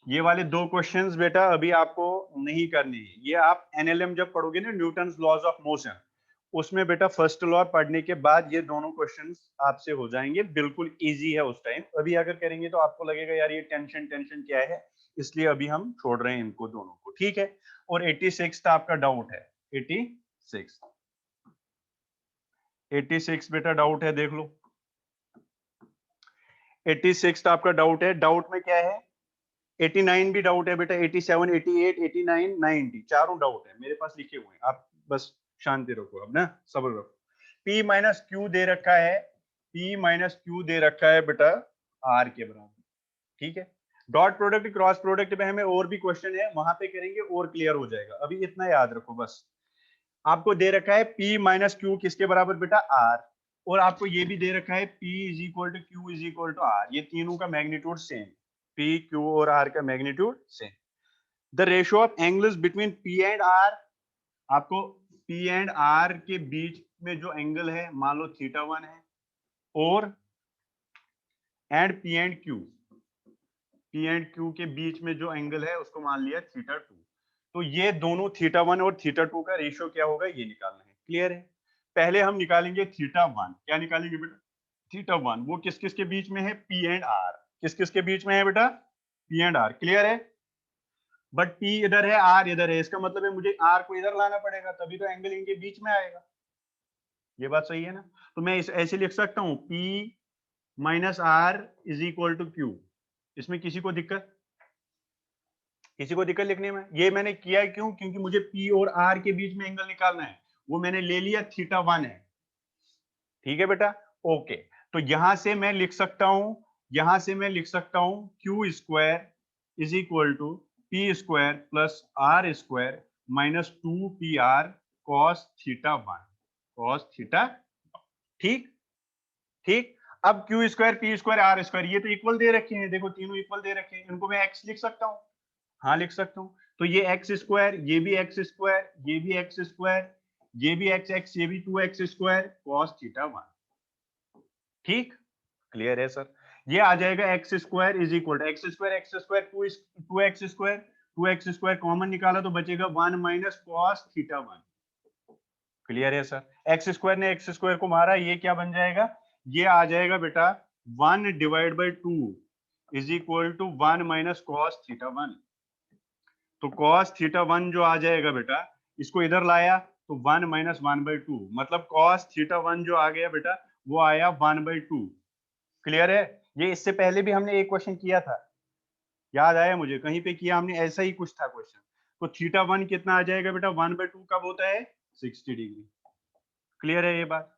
ये वाले दो क्वेश्चंस बेटा अभी आपको नहीं करने। ये आप एनएलएम जब पढ़ोगे ना, न्यूटन्स लॉज ऑफ मोशन, उसमें बेटा फर्स्ट लॉ पढ़ने के बाद ये दोनों क्वेश्चंस आपसे हो जाएंगे, बिल्कुल इजी है उस टाइम। अभी अगर करेंगे तो आपको लगेगा यार ये टेंशन टेंशन क्या है, इसलिए अभी हम छोड़ रहे हैं इनको दोनों को, ठीक है। और 86 आपका डाउट है, 86 बेटा डाउट है, देख लो। 86 आपका डाउट है, डाउट में क्या है, 89 भी डाउट है बेटा, 87, 88, 89, 90 चारों डाउट है मेरे पास लिखे हुए हैं। आप बस शांति रखो, अब ना सब्र रखो। P माइनस क्यू दे रखा है, P माइनस क्यू दे रखा है बेटा R के बराबर, ठीक है। डॉट प्रोडक्ट क्रॉस प्रोडक्ट में हमें और भी क्वेश्चन है, वहां पे करेंगे और क्लियर हो जाएगा। अभी इतना याद रखो बस, आपको दे रखा है P माइनस क्यू किसके बराबर बेटा R, और आपको ये भी दे रखा है P is equal to Q is equal to R, ये तीनों का मैग्नीट्यूड सेम, P Q और R का magnitude same. The ratio of angles between P and R, आपको P एंड R के बीच में जो एंगल है मान लो θ1 है, और एंड P एंड Q के बीच में जो एंगल है उसको मान लिया θ2। तो ये दोनों θ1 और θ2 का रेशियो क्या होगा ये निकालना है, क्लियर है। पहले हम निकालेंगे θ1, क्या निकालेंगे बेटा, θ1 वो किस किस के बीच में है, P एंड R, किस किस के बीच में है बेटा, P एंड R, क्लियर है। बट P इधर है, R इधर है, इसका मतलब है मुझे R को इधर लाना पड़ेगा, तभी तो एंगल इनके बीच में आएगा। ये बात सही है ना। तो मैं ऐसे लिख सकता हूं P minus R is equal to Q। इसमें किसी को दिक्कत लिखने में? ये मैंने किया क्यों, क्योंकि मुझे P और R के बीच में एंगल निकालना है, वो मैंने ले लिया θ1 है, ठीक है बेटा, ओके। तो यहां से मैं लिख सकता हूं, q square is equal to p square plus r square minus 2PR cos θ1, ठीक ठीक। अब q square p square r square ये तो इक्वल दे रखे हैं, देखो तीनों इक्वल दे रखे हैं, इनको मैं एक्स लिख सकता हूँ, हाँ लिख सकता हूँ। तो ये एक्स स्क्वायर, ये भी एक्स स्क्वायर, ये भी एक्स स्क्वायर, ये भी एक्स एक्स, ये भी 2x स्क्वायर कॉस θ1, ठीक, क्लियर है सर। ये आ जाएगा x square is equal to x square 2x square common निकाला तो बचेगा 1 माइनस कॉस θ1, क्लियर है सर। एक्स स्क्वायर ने एक्स स्क्वायर को मारा, ये क्या बन जाएगा, ये आ जाएगा बेटा 1 divide by 2 is equal to 1 minus cos θ1। तो कॉस θ1 जो आ जाएगा बेटा, इसको इधर लाया तो 1 माइनस 1/2, मतलब कॉस θ1 जो आ गया बेटा वो आया 1/2, क्लियर है। ये इससे पहले भी हमने एक क्वेश्चन किया था, याद आया मुझे, कहीं पे किया हमने, ऐसा ही कुछ था क्वेश्चन। तो θ1 कितना आ जाएगा बेटा, 1/2 कब होता है, 60 डिग्री, क्लियर है ये बात,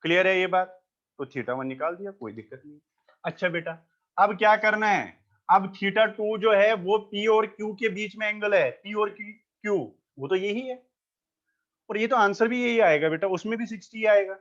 क्लियर है ये बात। तो θ1 निकाल दिया, कोई दिक्कत नहीं। अच्छा बेटा अब क्या करना है, अब θ2 जो है वो P और Q के बीच में एंगल है, P और Q वो तो यही है, और ये तो आंसर भी यही आएगा बेटा, उसमें भी 60 आएगा।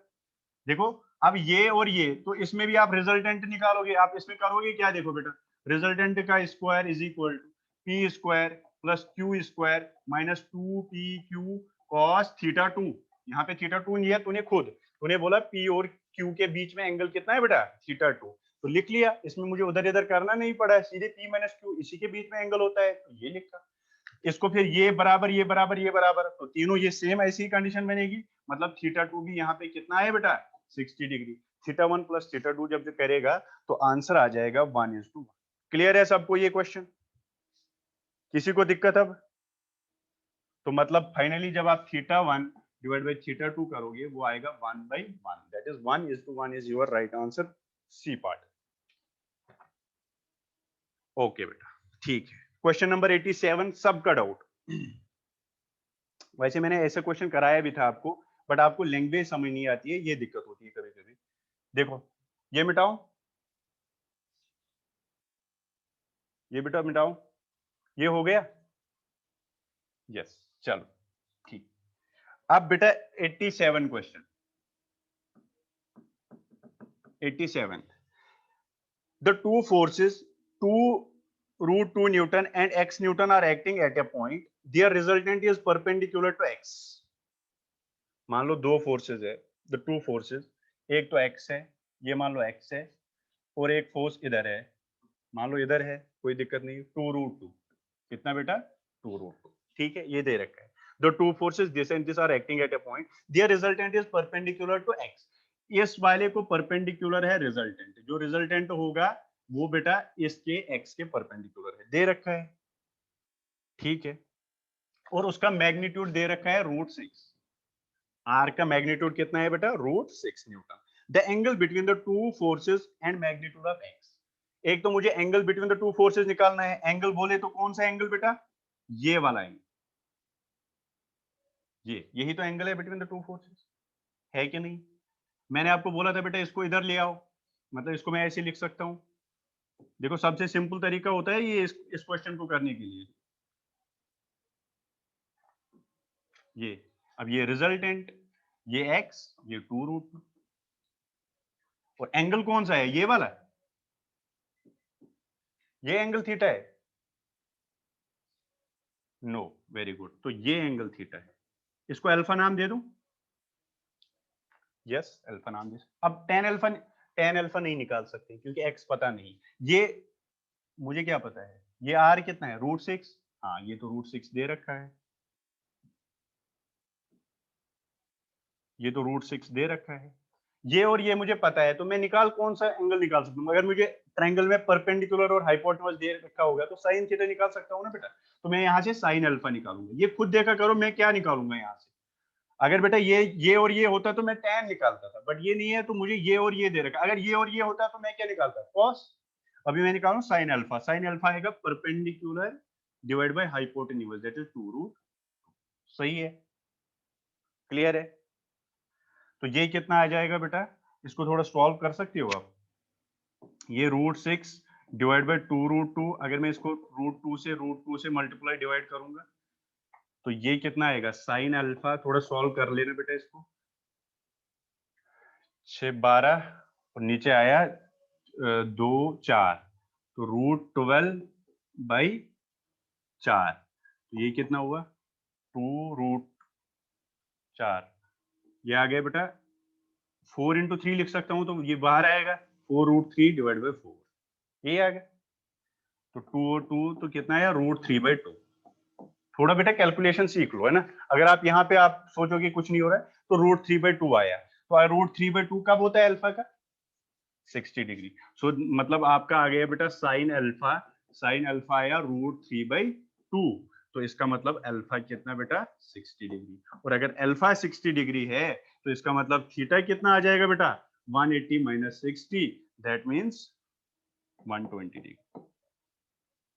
देखो अब ये और ये, तो इसमें भी आप रिजल्टेंट निकालोगे, आप इसमें करोगे क्या, देखो बेटा रिजल्टेंट का square is equal to p square plus q square minus 2PQ cos θ2। यहाँ पे θ2 लिया तूने खुद, तूने बोला P और Q के बीच में एंगल कितना है बेटा, θ2, तो लिख लिया, इसमें मुझे उधर इधर करना नहीं पड़ा, सीधे P माइनस Q इसी के बीच में एंगल होता है, तो ये लिखा। इसको फिर ये बराबर ये बराबर ये बराबर, तो तीनों ये सेम ऐसी कंडीशन बनेगी, मतलब θ2 भी यहाँ पे कितना है बेटा, 60 डिग्री। θ1 प्लस θ2 जब करेगा तो आंसर आ जाएगा 1:1। क्लियर है सबको ये क्वेश्चन, किसी को दिक्कत अब? तो मतलब फाइनली जब आप θ1 डिवाइड बाई θ2 करोगे वो आएगा 1/1, that is 1:1 is your right answer, C part. Okay बेटा ठीक है। क्वेश्चन नंबर 87 सबका डाउट, वैसे मैंने ऐसे क्वेश्चन कराया भी था आपको, बट आपको लैंग्वेज समझ नहीं आती है, ये दिक्कत होती है कभी कभी। देखो ये मिटाओ, ये बेटा मिटाओ, ये हो गया। यस, चलो ठीक। अब बेटा 87 question, 87, the two forces 2 √2 Newton and x Newton are acting at a point, their resultant is perpendicular to x। मान लो दो फोर्सेस है, द टू फोर्सेस, एक तो x है, ये मान लो x है, और एक फोर्स इधर है, मान लो इधर है, कोई दिक्कत नहीं, 2 √2, कितना बेटा 2 √2, ठीक है, ये दे रखा है। The two forces this and this are acting at a point, their resultant is perpendicular to x। इस वाले को परपेंडिकुलर है रिजल्टेंट, जो रिजल्टेंट होगा वो बेटा इसके x के परपेंडिकुलर है, दे रखा है, ठीक है, और उसका मैग्नीट्यूड दे रखा है √6। आर का मैग्नीट्यूड कितना है बेटा √6 Newton. The angle between the two forces and magnitude of x. एक तो मुझे angle between the two forces निकालना है, एंगल बोले तो कौन सा एंगल बेटा, ये वाला एंगल, ये यही तो एंगल है बिटवीन द टू फोर्सेस, है कि नहीं। मैंने आपको बोला था बेटा इसको इधर ले आओ, मतलब इसको मैं ऐसे लिख सकता हूं। देखो सबसे सिंपल तरीका होता है ये इस क्वेश्चन को करने के लिए, ये अब ये रिजल्टेंट, ये x, ये 2 √2, और एंगल कौन सा है, ये वाला, ये एंगल थीटा है। नो, वेरी गुड, तो ये एंगल थीटा है, इसको अल्फा नाम दे दूं। यस, अल्फा नाम दे। अब टेन अल्फा नहीं निकाल सकते क्योंकि एक्स पता नहीं, ये मुझे क्या पता है, ये आर कितना है √6, हाँ ये तो √6 दे रखा है, ये तो √6 दे रखा है, ये और ये मुझे पता है, तो मैं निकाल कौन सा एंगल निकाल सकता हूँ। अगर मुझे ट्रायंगल में परपेंडिकुलर और हाइपोटेन्यूज दे रखा होगा तो साइन थीटा निकाल सकता हूँ ना बेटा, तो मैं यहाँ से साइन अल्फा निकालूंगा। ये खुद देखा करो मैं क्या निकालूंगा यहाँ से, अगर बेटा ये और ये होता तो मैं tan निकालता था, बट ये नहीं है तो मुझे ये और ये दे रखा, अगर ये और ये होता तो मैं क्या निकालता cos। अभी मैं निकालूं साइन अल्फा, साइन अल्फा आएगा perpendicular divide by hypotenuse, that is 2 √, सही है, क्लियर है। तो ये कितना आ जाएगा बेटा, इसको थोड़ा सॉल्व कर सकते हो आप। ये √6 डिवाइड बाय 2 √2, अगर मैं इसको √2 से मल्टीप्लाई डिवाइड करूंगा तो ये कितना आएगा साइन अल्फा, थोड़ा सॉल्व कर लेना बेटा इसको, 6 12 और नीचे आया 2 4, तो √12/4, तो ये कितना हुआ 2 √4, ये आ गया बेटा 4 × 3 लिख सकता हूं तो ये बाहर आएगा 4 √3 डिवाइड बाई 4, ये आ गया। तो 2 और 2 तो कितना आया √3/2। थोड़ा बेटा कैलकुलेशन सीख लो है ना, अगर आप यहाँ पे आप सोचोगे कुछ नहीं हो रहा है तो √3/2 आया, तो √3/2 कब होता है अल्फा का 60 डिग्री। सो मतलब आपका आ गया बेटा साइन अल्फा आया √3/2, तो इसका मतलब अल्फा कितना बेटा 60 डिग्री, और अगर अल्फा 60 डिग्री है तो इसका मतलब थीटा कितना आ जाएगा बेटा 180 - 60, that means 120 degree,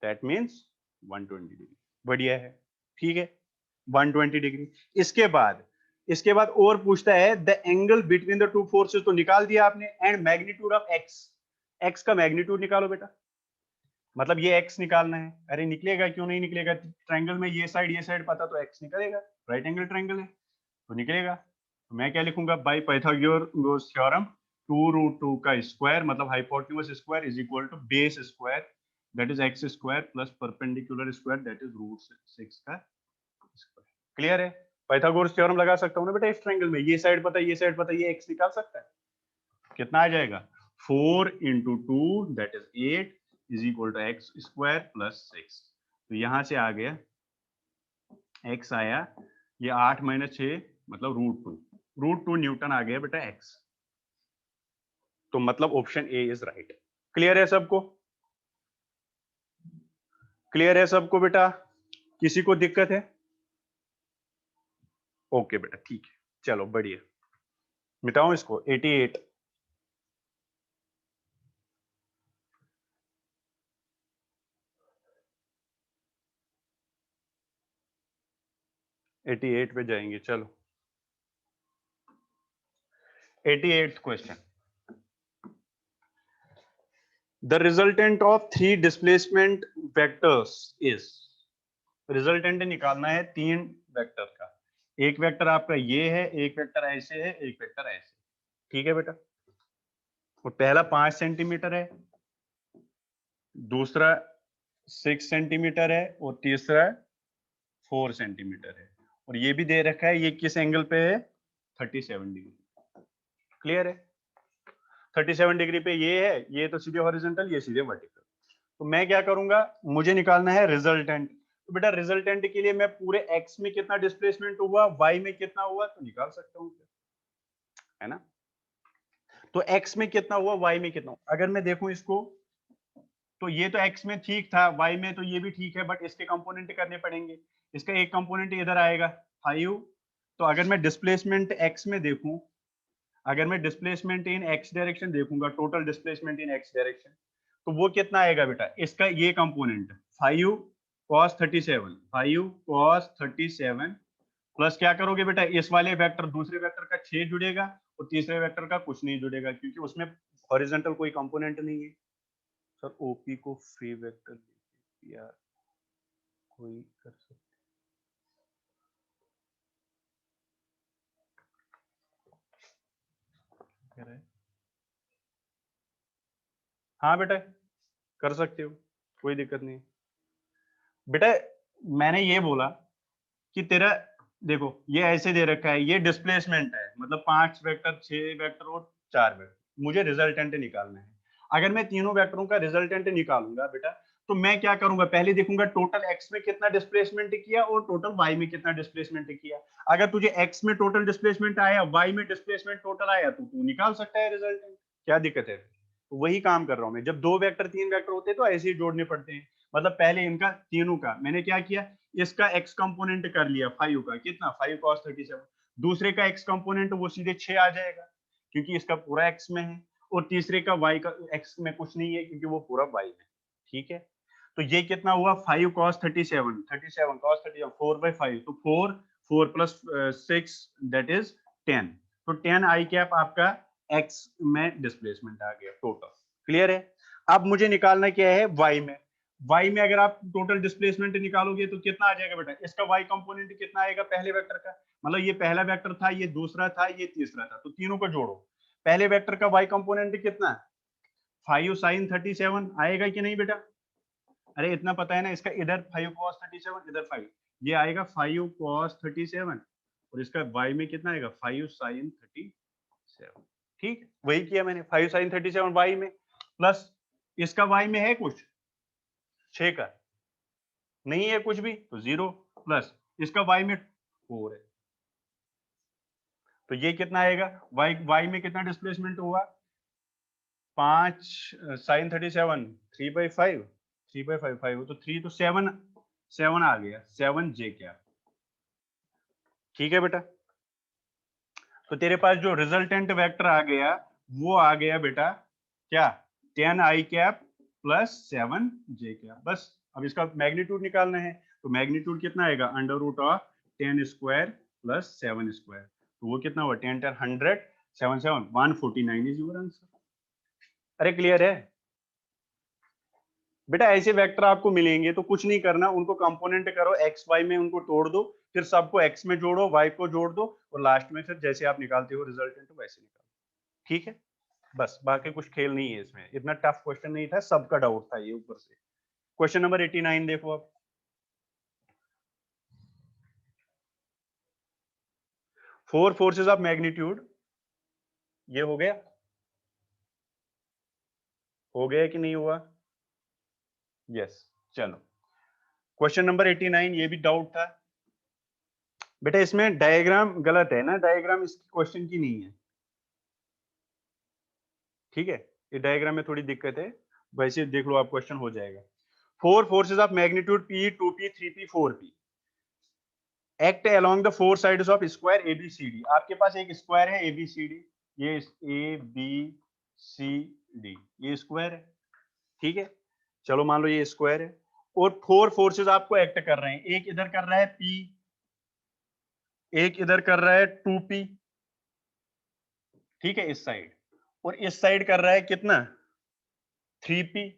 that means 120 degree, बढ़िया है, ठीक है 120 डिग्री। इसके बाद और पूछता है the angle between the two forces, तो निकाल दिया आपने, and magnitude of x, x का मैग्नीट्यूड निकालो बेटा, मतलब ये एक्स निकालना है। अरे निकलेगा क्यों नहीं निकलेगा, ट्रायंगल में ये साइड पता तो एक्स निकलेगा, राइट एंगल ट्रायंगल है तो निकलेगा। तो मैं क्या लिखूंगा बाय पाइथागोरस थ्योरम 2 √2 का स्क्वायर मतलब hypotenuse square is equal to base square, that is x square plus perpendicular square, that is √6 का स्क्वायर। क्लियर है, पाइथागोरस थ्योरम लगा सकता हूँ ना बेटा इस ट्रायंगल में, ये साइड पता ये साइड पता, ये एक्स निकाल सकता है, कितना आ जाएगा 4 × 2 that is 8 is equal to x square plus 6, तो यहां से आ गया x आया, ये 8 - 6 मतलब √2 न्यूटन आ गया बेटा x, तो मतलब option A is right. Clear है सबको, क्लियर है सबको बेटा, किसी को दिक्कत है, ओके बेटा ठीक है, चलो बढ़िया, मिटाओ इसको 88, 88 पे जाएंगे, चलो 88th question. The resultant of three displacement vectors is, resultant निकालना है तीन वेक्टर का। एक वेक्टर आपका ये है, एक वेक्टर ऐसे है, एक वेक्टर ऐसे। ठीक है बेटा, और पहला 5 सेंटीमीटर है, दूसरा 6 सेंटीमीटर है, और तीसरा 4 सेंटीमीटर है। और ये भी दे रखा है, ये किस एंगल पे है, 37 डिग्री। क्लियर है? 37 डिग्री पे ये है, ये तो सीधे हॉरिजॉन्टल, ये सीधे वर्टिकल। तो मैं क्या करूंगा, मुझे निकालना है रिजल्टेंट। तो बेटा रिजल्टेंट के लिए मैं पूरे x में कितना डिस्प्लेसमेंट हुआ, y में कितना हुआ, तो निकाल सकता हूँ, है ना। तो x में कितना हुआ, y में कितना हुआ। अगर मैं देखूं इसको, तो ये तो x में ठीक था, y में तो ये भी ठीक है, बट इसके कंपोनेंट करने पड़ेंगे। इसका एक कंपोनेंट इधर आएगा 5। तो अगर मैं डिस्प्लेसमेंट x में देखूं, अगर मैं डिस्प्लेसमेंट इन x डायरेक्शन देखूंगा, total displacement in x direction, तो वो कितना आएगा बेटा, इसका ये कंपोनेंट 5 cos 37, 5 cos 37 प्लस क्या करोगे बेटा, इस वाले वेक्टर, दूसरे वेक्टर का 6 जुड़ेगा, और तीसरे वेक्टर का कुछ नहीं जुड़ेगा, क्योंकि उसमें हॉरिजॉन्टल कोई कंपोनेंट नहीं है। सर ओपी को फ्री वेक्टर यार कोई कर सकता है? हाँ बेटा कर सकते हो, कोई दिक्कत नहीं। बेटा मैंने ये बोला कि तेरा देखो ये ऐसे दे रखा है, ये डिस्प्लेसमेंट है, मतलब 5 वेक्टर, 6 वेक्टर और 4 वेक्टर, मुझे रिजल्टेंट निकालना है। अगर मैं तीनों वेक्टरों का रिजल्टेंट निकालूंगा बेटा, तो मैं क्या करूंगा, पहले देखूंगा टोटल एक्स में कितना डिस्प्लेसमेंट किया और टोटल वाई में कितना डिस्प्लेसमेंट किया। अगर तुझे एक्स में टोटल डिस्प्लेसमेंट आया, वाई में डिस्प्लेसमेंट टोटल आया, तो तू निकाल सकता है रिजल्टेंट। क्या दिक्कत है? तो वही काम कर रहा हूं मैं। जब 2 वेक्टर 3 वेक्टर होते हैं तो ऐसे ही जोड़ने पड़ते हैं। मतलब पहले इनका तीनों का मैंने क्या किया, इसका x कंपोनेंट कर लिया 5 का, कितना 5 cos 37। दूसरे का x कंपोनेंट वो सीधे 6 आ जाएगा, क्योंकि इसका पूरा x में है, और तीसरे का y का x में कुछ नहीं है, क्योंकि वो पूरा y में। ठीक है, तो ये कितना हुआ 5 cos 37, 37 cos 37 4/5, तो 4 4 प्लस 6 दैट इज 10। तो 10 आई कैप आपका x में डिस्प्लेसमेंट आ गया टोटल। क्लियर है? अब मुझे निकालना क्या है, y में। y में अगर आप टोटल डिस्प्लेसमेंट निकालोगे तो कितना आ जाएगा बेटा, इसका y कंपोनेंट कितना आएगा पहले वेक्टर का, मतलब ये पहला वेक्टर था, ये दूसरा था, ये तीसरा था, तो तीनों को जोड़ो। पहले वेक्टर का y कंपोनेंट कितना, 5 sin 37 आएगा कि नहीं बेटा? अरे इतना पता है ना, इसका इधर 5 cos 37, इधर 5, ये आएगा 5 cos 37, और इसका y में कितना आएगा 5 sin 37। ठीक, वही किया मैंने, 5 sin 37 y में, प्लस इसका y में है कुछ 6 का नहीं है कुछ भी, तो 0, प्लस इसका y में 4 है, तो ये कितना आएगा, y में कितना डिस्प्लेसमेंट हुआ, 5 sin 37 3/5, 3/5 5, तो 3 तो 7 7 आ गया, 7j क्या। ठीक है बेटा, तो तेरे पास जो रिजल्टेंट वेक्टर आ गया वो आ गया बेटा क्या, 10 आई कैप प्लस 7j कैप। बस अब इसका मैग्नीट्यूड निकालना है, तो मैग्नीट्यूड कितना आएगा, under root of 10 square plus 7 square, तो वो कितना हुआ 10 10 100 7 7 149 इज योर आंसर। अरे क्लियर है बेटा? ऐसे वेक्टर आपको मिलेंगे तो कुछ नहीं करना, उनको कंपोनेंट करो, एक्स वाई में उनको तोड़ दो, फिर सबको एक्स में जोड़ो, वाई को जोड़ दो, और लास्ट में फिर जैसे आप निकालते हो रिजल्टेंट वैसे निकालो। ठीक है, बस बाकी कुछ खेल नहीं है इसमें, इतना टफ क्वेश्चन नहीं था, सबका डाउट था ये ऊपर से। क्वेश्चन नंबर 89 देखो आप। फोर फोर्सेस ऑफ मैग्नीट्यूड, ये हो गया कि नहीं हुआ? यस, चलो क्वेश्चन नंबर 89, ये भी डाउट था बेटा, इसमें डायग्राम गलत है ना, डायग्राम इस क्वेश्चन की नहीं है। ठीक है, ये डायग्राम में थोड़ी दिक्कत है, वैसे देख लो आप, क्वेश्चन हो जाएगा। Four forces of magnitude P 2P 3P 4P act along the four sides of square ABCD। आपके पास एक स्क्वायर है ABCD, ये ABCD, ये स्क्वायर है। ठीक है, चलो मान लो ये स्क्वायर है, और फोर फोर्सेस आपको एक्ट कर रहे हैं, एक इधर कर रहा है P, एक इधर कर रहा है 2p, ठीक है, इस साइड, और इस साइड कर रहा है कितना 3p,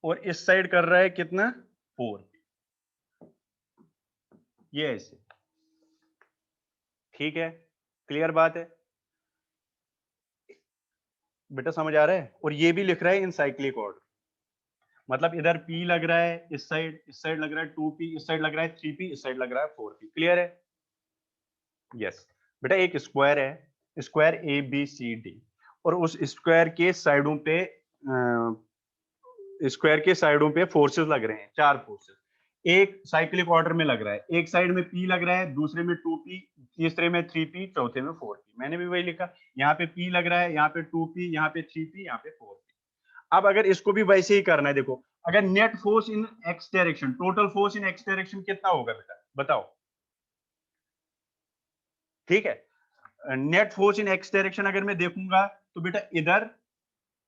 और इस साइड कर रहा है कितना 4p, ये ऐसे, ठीक है, क्लियर बात है बेटा, समझ आ रहा है। और ये भी लिख रहा है इन साइक्लिक ऑर्डर, मतलब इधर p लग रहा है इस साइड लग रहा है 2p, इस साइड लग रहा है 3p, इस साइड लग रहा है 4p, क्लियर है। यस बेटा, एक स्क्वायर है, square A B C D, और उस स्क्वायर के साइडों पे स्क्वायर के साइडों पे फोर्सेस लग रहे हैं, 4 फोर्सेस, एक साइक्लिक ऑर्डर में लग रहा है, एक साइड में p लग रहा है, दूसरे में 2p, तीसरे में 3p, चौथे में 4p, मैंने भी वही लिखा, यहाँ पे p लग रहा है, यहाँ पे 2p, यहाँ पे 3p, यहाँ पे 4p। अब अगर इसको भी वैसे ही करना है, देखो अगर net force in x direction, total force in x direction कितना होगा बेटा, बताओ, ठीक है, net force in x direction अगर मैं देखूंगा तो बेटा इधर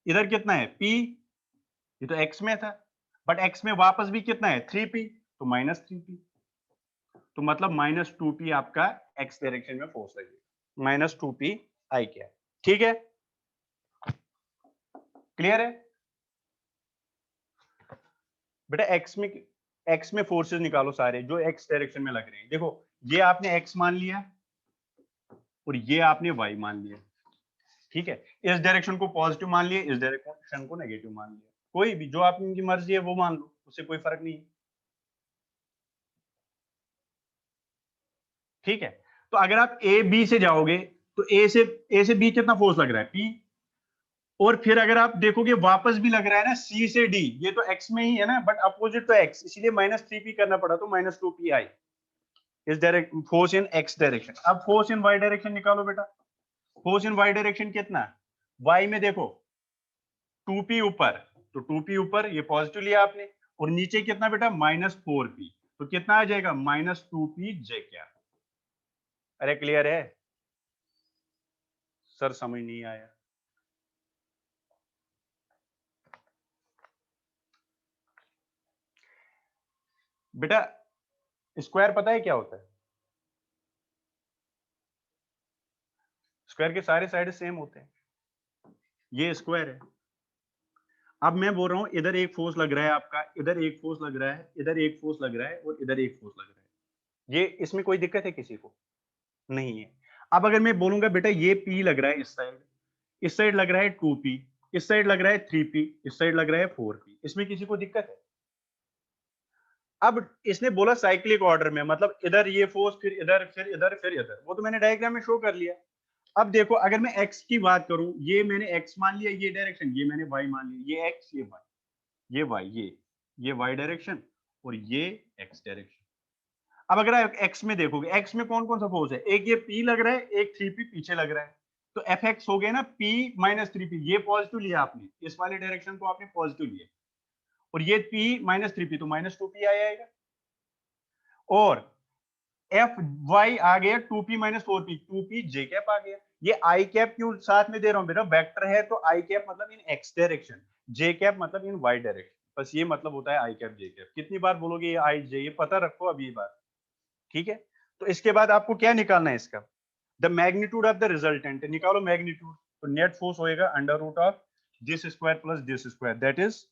इधर कितना है p, ये तो x में था, बट x में वापस भी कितना है 3p, तो -3p, तो मतलब -2p आपका x डायरेक्शन में फोर्स लगेगा, -2p आई क्या, ठीक है, क्लियर है बेटा। x में फोर्सेस निकालो सारे जो x डायरेक्शन में लग रहे हैं, देखो ये आपने x मान लिया और ये आपने y मान लिया, ठीक है, इस डायरेक्शन को पॉजिटिव मान लिया, इस डायरेक्शन को नेगेटिव मान लिया, कोई भी जो आपकी मर्जी है वो मान लो, उससे कोई फर्क नहीं है, ठीक है। तो अगर आप ए बी से जाओगे तो ए से बी कितना फोर्स लग रहा है p, और फिर अगर आप देखोगे वापस भी लग रहा है ना सी से डी, ये तो x में ही है ना, बट अपोजिट तो x, इसीलिए -3p करना पड़ा, तो -2p आई इस direct force in x direction. अब फोर्स इन y डायरेक्शन निकालो बेटा, फोर्स इन y डायरेक्शन कितना, y में देखो 2p ऊपर, तो 2p ऊपर ये पॉजिटिव लिया आपने, और नीचे कितना बेटा -4p, तो कितना आ जाएगा -2p j क्या, अरे क्लियर है सर, समझ नहीं आया बेटा, स्क्वायर पता है क्या होता है, स्क्वायर के सारे साइड सेम होते हैं, ये स्क्वायर है। अब मैं बोल रहा हूं इधर एक फोर्स लग रहा है आपका, इधर एक फोर्स लग रहा है, इधर एक फोर्स लग रहा है, और इधर एक फोर्स लग रहा है, ये इसमें कोई दिक्कत है किसी को, नहीं है। अब अगर मैं बोलूंगा बेटा ये p लग रहा है इस साइड लग रहा है 2p, इस साइड लग रहा है 3p, इस साइड लग रहा है 4p, इसमें किसी को दिक्कत है। अब इसने बोला साइक्लिक ऑर्डर में, मतलब इधर ये फोर्स, फिर इधर, फिर इधर, फिर इधर, वो तो मैंने डायग्राम में शो कर लिया। अब देखो अगर मैं x की बात करूं, ये मैंने x मान लिया, ये डायरेक्शन, ये मैंने y मान लिया, ये x, ये y, ये y, ये y डायरेक्शन, और ये x डायरेक्शन। अब अगर आप x में देखोगे, x में कौन कौन सा फोर्स है, एक ये p लग रहा है, एक 3p पीछे लग रहा है, तो fx हो गया ना p -3p, ये पॉजिटिव लिया आपने, इस वाले डायरेक्शन को आपने पॉजिटिव लिया, और ये p -3p, तो -2p आएगा, और एफ वाई आ गया 2p -4p, 2p जे कैप आ गया। ये आई कैप क्यों साथ में दे रहा हूं बेटा, वेक्टर है तो आई कैप मतलब इन एक्स डायरेक्शन, जे कैप मतलब इन वाई डायरेक्शन, बस ये मतलब होता है आई कैप जे कैप। कितनी बार बोलोगे ये आई जे, ये पता रखो अब ये बात, ठीक है। तो इसके बाद आपको क्या निकालना है इसका, the magnitude of the resultant, निकालो मैग्नीट्यूड, तो नेट फोर्स होएगा under root of this square plus this square, that is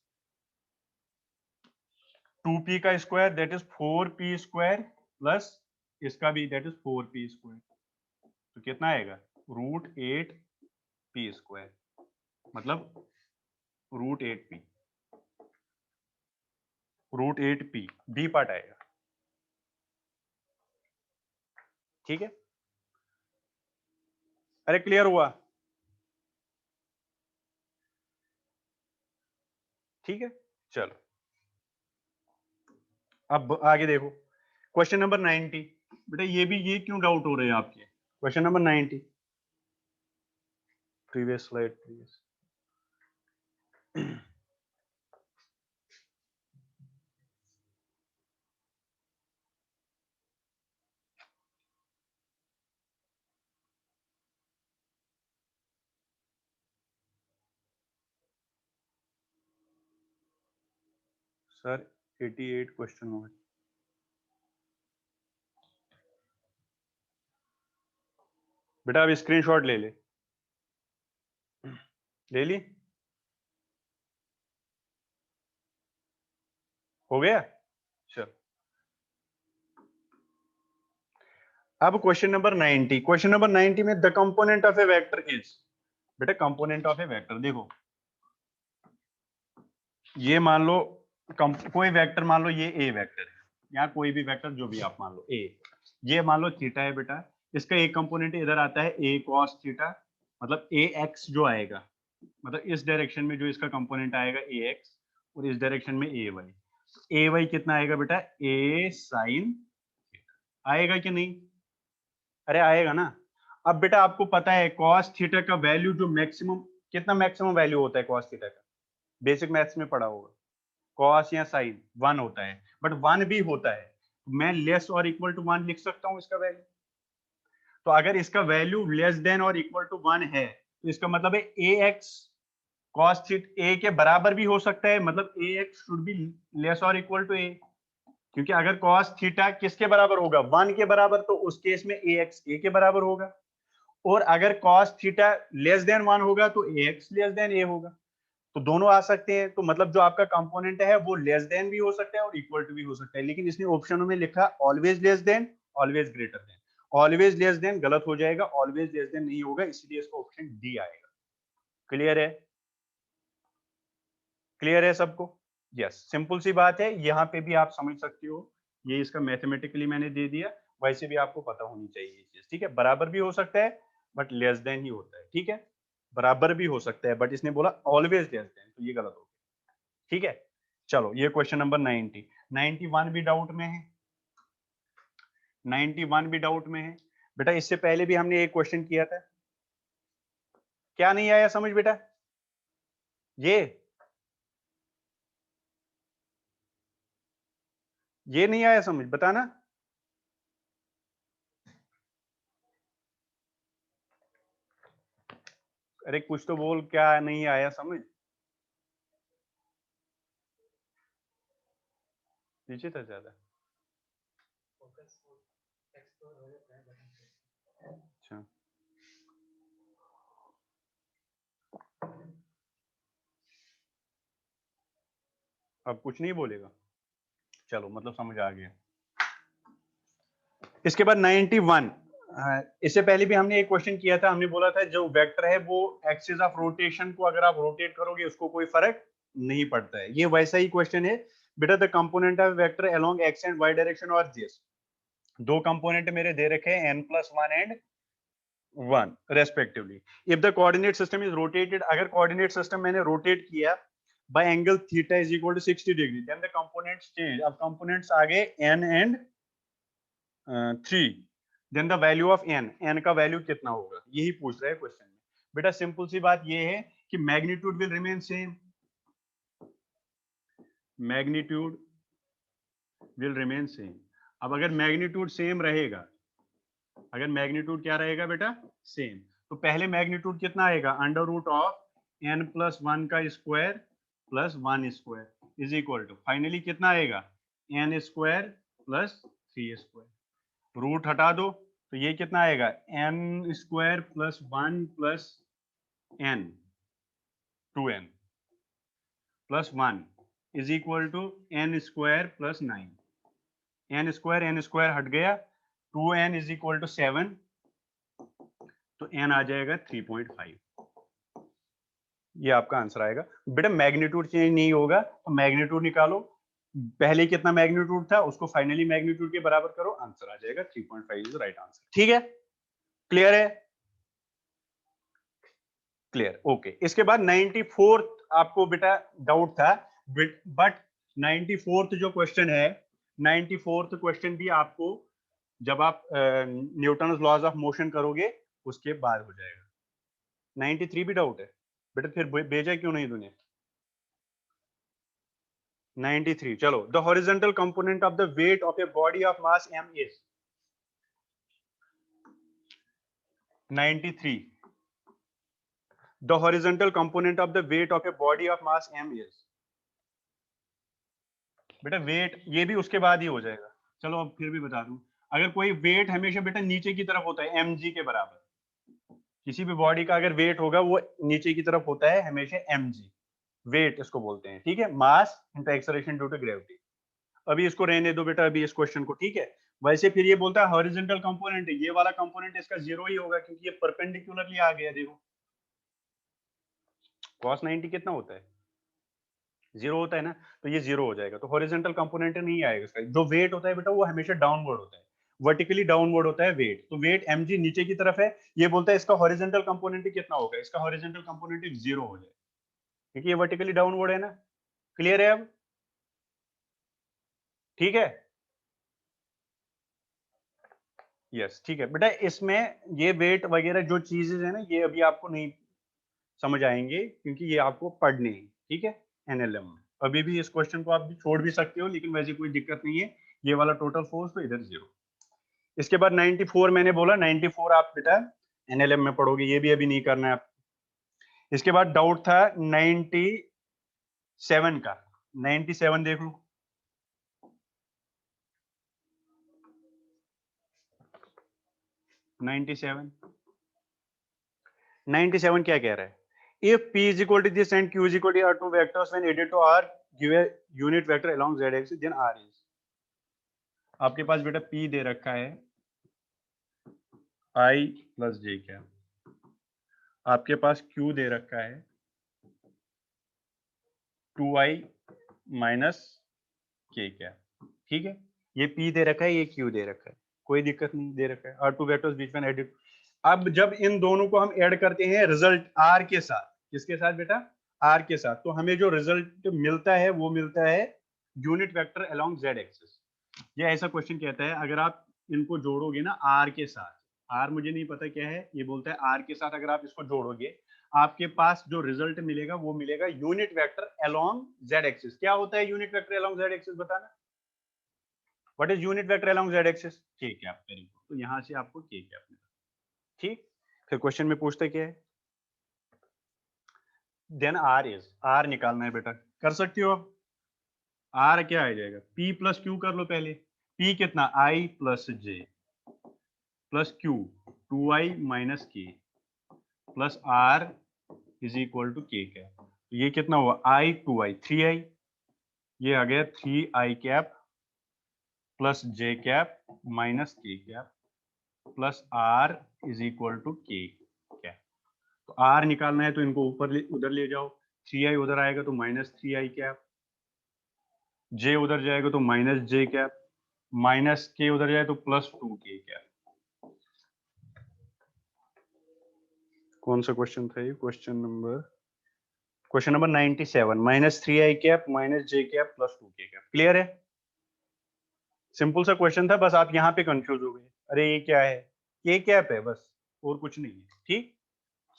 2p का square, that is 4p square, plus इसका भी दैट इज 4p स्क्वायर, तो कितना आएगा √8p स्क्वायर, मतलब √8p, √8p बी पार्ट आएगा, ठीक है, अरे क्लियर हुआ, ठीक है, चलो अब आगे देखो, क्वेश्चन नंबर 90, बेटा ये क्यों डाउट हो रहे हैं आपके, question number 90, previous slide please. Sir 88 question हुए, बेटा अब स्क्रीनशॉट ले ली, हो गया। चल अब क्वेश्चन नंबर 90, क्वेश्चन नंबर 90 में the component of A vector is, बेटा कंपोनेंट ऑफ ए वेक्टर देखो, ये मान लो कोई वेक्टर मान लो, ये ए वेक्टर है, या कोई भी वेक्टर जो भी आप मान लो ए, ये मान लो थीटा है बेटा, इसका एक कंपोनेंट इधर आता है ए कॉस थीटा, मतलब ए एक्स जो आएगा, मतलब इस डायरेक्शन में जो इसका कंपोनेंट आएगा ए एक्स, और इस डायरेक्शन में ए वाई कितना आएगा बेटा, ए साइन आएगा कि नहीं, अरे आएगा ना। अब बेटा आपको पता है कॉस थीटा का वैल्यू जो मैक्सिमम, कितना मैक्सिमम वैल्यू होता है कॉस थीटा का, बेसिक मैथ्स में पढ़ा होगा, कॉस या साइन 1 होता है, बट 1 भी होता है, मैं लेस और इक्वल टू 1 लिख सकता हूं इसका वैल्यू। तो अगर इसका वैल्यू लेस देन और इक्वल टू 1 है तो इसका मतलब है ए एक्स कॉस थीटा ए के बराबर भी हो सकता है, मतलब ए एक्स शुड बी लेस और इक्वल टू ए, क्योंकि अगर कॉस थीटा किसके बराबर होगा, 1 के बराबर, तो उस केस में ए एक्स ए के बराबर होगा, और अगर कॉस थीटा लेस देन 1 होगा तो ए एक्स लेस देन ए होगा, तो दोनों आ सकते हैं। तो मतलब जो आपका कंपोनेंट है वो लेस देन भी हो सकता है और इक्वल टू भी हो सकता है, लेकिन इसने ऑप्शनों में लिखा always less than, always greater than. Always less than गलत हो जाएगा, ऑलवेज लेस देन नहीं होगा, इसलिए इसका ऑप्शन डी आएगा। क्लियर है, क्लियर है सबको? यस, सिंपल सी बात है, यहाँ पे भी आप समझ सकते हो, ये इसका मैथमेटिकली मैंने दे दिया, वैसे भी आपको पता होनी चाहिए ये चीज, ठीक है। बराबर भी हो सकता है बट लेस देन ही होता है, ठीक है, बराबर भी हो सकता है बट इसने बोला ऑलवेज लेस देन, तो ये गलत हो गया, ठीक है। चलो ये क्वेश्चन नंबर 90, 91 भी डाउट में है, 91 भी डाउट में है बेटा। इससे पहले भी हमने एक क्वेश्चन किया था, क्या नहीं आया समझ बेटा, ये नहीं आया समझ, बताना। अरे कुछ तो बोल, क्या नहीं आया समझ, पीछे था ज्यादा। अच्छा अब कुछ नहीं बोलेगा, चलो मतलब समझ आ गया। इसके बाद 91, इससे पहले भी हमने एक क्वेश्चन किया था, हमने बोला था जो वेक्टर है वो एक्सिस ऑफ रोटेशन को अगर आप रोटेट करोगे उसको कोई फर्क नहीं पड़ता है, ये वैसा ही क्वेश्चन है बेटा। The component of vector along x and y direction और दिस, दो कंपोनेंट मेरे दे रखे हैं n+1 and 1 respectively. If the coordinate system is rotated, अगर कोऑर्डिनेट सिस्टम मैंने रोटेट किया by angle theta is equal to 60 degree, then the components change. अब कंपोनेंट्स आ गए n and 3, then the value of n का value कितना होगा, यही पूछ रहा है क्वेश्चन में बेटा। सिंपल सी बात ये है कि magnitude will remain same, magnitude will remain same. अब अगर मैग्नीट्यूड सेम रहेगा, अगर मैग्नीट्यूड क्या रहेगा बेटा, सेम, तो पहले मैग्नीट्यूड कितना आएगा, अंडर रूट ऑफ n+1 का square plus 1 square is equal to finally कितना आएगा, n square plus 3 square. Root हटा दो तो ये कितना आएगा, n square plus 1 plus n 2n plus 1 is equal to n square plus 9, n square हट गया, 2n इज इक्वल टू 7, तो n आ जाएगा 3.5, ये आपका आंसर आएगा बेटा। मैग्नीट्यूड चेंज नहीं होगा तो मैग्नीट्यूड निकालो, पहले कितना मैग्नीट्यूड था उसको फाइनली मैग्नीट्यूड के बराबर करो, आंसर आ जाएगा 3.5 इज राइट आंसर, ठीक है। क्लियर है, क्लियर, ओके। इसके बाद 94th आपको बेटा डाउट था, बट 94th जो क्वेश्चन है, 94th क्वेश्चन भी आपको जब आप न्यूटन लॉज ऑफ मोशन करोगे उसके बाद हो जाएगा। 93 भी डाउट है बेटा, फिर भेजा क्यों नहीं तूने? 93 चलो, the horizontal component of the weight of a body of mass m is 93, the horizontal component of the weight of a body of mass m is, बेटा वेट ये भी उसके बाद ही हो जाएगा। चलो अब फिर भी बता दूं, अगर कोई वेट हमेशा बेटा नीचे की तरफ होता है mg के बराबर, किसी भी बॉडी का अगर वेट होगा वो नीचे की तरफ होता है हमेशा mg, वेट इसको बोलते हैं, ठीक है, mass into acceleration due to gravity. अभी इसको रहने दो बेटा, अभी इस क्वेश्चन को, ठीक है। वैसे फिर ये बोलता है हॉरिजॉन्टल कंपोनेंट, ये वाला कंपोनेंट इसका जीरो ही होगा क्योंकि ये परपेंडिकुलरली आ गया, देखो cos 90 कितना होता है, जीरो होता है ना, तो ये जीरो हो जाएगा, तो हॉरिजॉन्टल कंपोनेंट नहीं आएगा इसका। जो वेट होता है बेटा वो हमेशा डाउनवर्ड होता है, वर्टिकली डाउनवर्ड होता है वेट, तो वेट mg नीचे की तरफ है। ये बोलता है इसका हॉरिजॉन्टल कंपोनेंट कितना होगा, इसका हॉरिजॉन्टल कंपोनेंट जीरो हो जाए क्योंकि ये वर्टिकली डाउनवर्ड है ना। क्लियर है अब, ठीक है, यस ठीक है बेटा। इसमें ये वेट वगैरह जो चीजें है ना, ये अभी आपको नहीं समझ आएंगे क्योंकि ये आपको पढ़ने हैं, ठीक है, एनएलएम में। अभी भी इस क्वेश्चन को आप भी छोड़ भी सकते हो, लेकिन वैसे कोई दिक्कत नहीं है, ये वाला टोटल फोर्स तो इधर जीरो। इसके बाद 94 मैंने बोला, 94 आप बेटा एनएलएम में पढ़ोगे, ये भी अभी नहीं करना है आप। इसके बाद डाउट था 97 का, 97 देख लो। 97 क्या कह रहा है, if p is equal to this and q is equal to are two vectors when added to r give a unit vector along z axis then r is। आपके पास बेटा p दे रखा है i प्लस j क्या, आपके पास q दे रखा है 2i minus k क्या, ठीक है, ये p दे रखा है, ये q दे रखा है, कोई दिक्कत नहीं, दे रखा है, r टू वेक्टर्स बीच में एडिट। अब जब इन दोनों को हम ऐड करते हैं रिजल्ट r के साथ, किसके साथ बेटा, r के साथ, तो हमें जो रिजल्ट मिलता है वो मिलता है unit vector along z axis. ये ऐसा क्वेश्चन कहता है अगर आप इनको जोड़ोगे ना r के साथ, r मुझे नहीं पता क्या है, ये बोलता है r के साथ अगर आप इसको जोड़ोगे आपके पास जो रिजल्ट मिलेगा वो मिलेगा unit vector along z axis. क्या होता है unit vector along z axis, बताना, what is unit vector along z axis, k cap, very good, तो यहां से आपको k कैप मिला, ठीक। फिर क्वेश्चन में पूछते क्या है, देन r इज, r निकालना है बेटा, कर सकते हो अब। r क्या आ जाएगा, p प्लस q कर लो पहले, p कितना i plus j plus q 2i minus k plus r is equal to k cap, तो ये कितना हुआ i 2i 3i, ये आ गया 3i cap plus j cap minus k cap plus r is equal to k cap. तो r निकालना है तो इनको ऊपर उधर ले जाओ, 3i उधर आएगा तो माइनस 3i कैप, j उधर जाएगा तो minus j cap, minus k उधर जाए तो प्लस 2k कैप। कौन सा क्वेश्चन था ये, question number 97, minus 3i cap minus j cap plus 2k cap. Clear है, सिंपल सा क्वेश्चन था, बस आप यहाँ पे कंफ्यूज हो गए, अरे ये क्या है, k कैप है बस, और कुछ नहीं है, ठीक,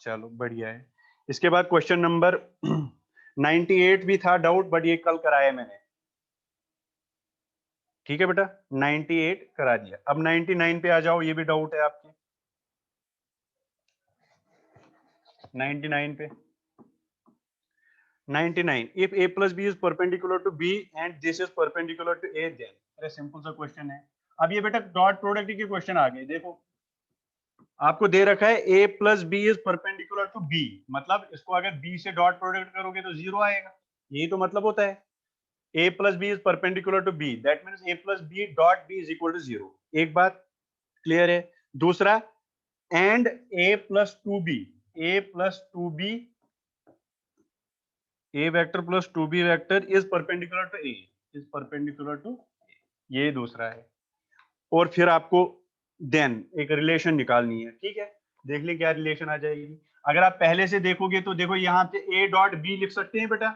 चलो बढ़िया है। इसके बाद क्वेश्चन नंबर 98 भी था डाउट, बट ये कल कराया मैंने, ठीक है बेटा, 98 करा दिया। अब 99 पे आ जाओ, ये भी डाउट है आपके 99 पे। 99 if a plus b is perpendicular to b and this is perpendicular to a then, अरे सिंपल सा क्वेश्चन है। अब ये बेटा डॉट प्रोडक्ट के क्वेश्चन आ गए, देखो आपको दे रखा है a plus B is perpendicular to b, मतलब इसको अगर b से डॉट प्रोडक्ट करोगे तो जीरो आएगा, यही तो मतलब होता है, a plus B is perpendicular to b, that means a plus B dot b is equal to zero. एक बात क्लियर है। दूसरा, and a plus two B, a plus two B, a vector plus two B vector is perpendicular to a, is perpendicular to, ये दूसरा है। और फिर आपको देन एक रिलेशन निकालनी है, ठीक है, देख ले क्या रिलेशन आ जाएगी। अगर आप पहले से देखोगे तो देखो यहाँ पे a डॉट बी लिख सकते हैं बेटा,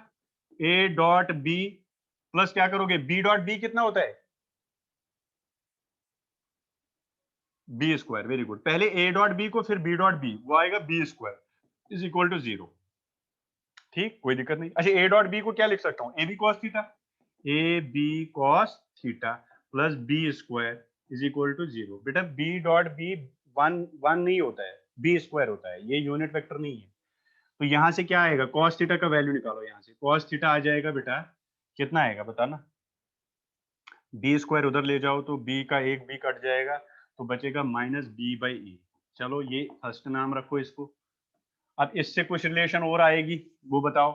a डॉट बी प्लस क्या करोगे b डॉट बी, कितना होता है बी स्क्वायर, वेरी गुड, पहले a डॉट बी को फिर b डॉट बी, वो आएगा B square is equal to zero, ठीक, कोई दिक्कत नहीं। अच्छा a डॉट बी को क्या लिख सकता हूँ, a b cos theta, a b cos theta plus b square is equal to zero. बेटा b dot b one one नहीं होता है, बी स्क्वायर होता है, ये यूनिट वेक्टर नहीं है। तो यहां से क्या आएगा, कॉस थीटा का वैल्यू निकालो, यहां से कॉस थीटा आ जाएगा बेटा, कितना आएगा बताना, बी स्क्वायर उधर ले जाओ तो बी का एक बी कट जाएगा तो बचेगा माइनस बी बाई ए। चलो ये फर्स्ट नाम रखो इसको। अब इससे कुछ रिलेशन और आएगी, वो बताओ।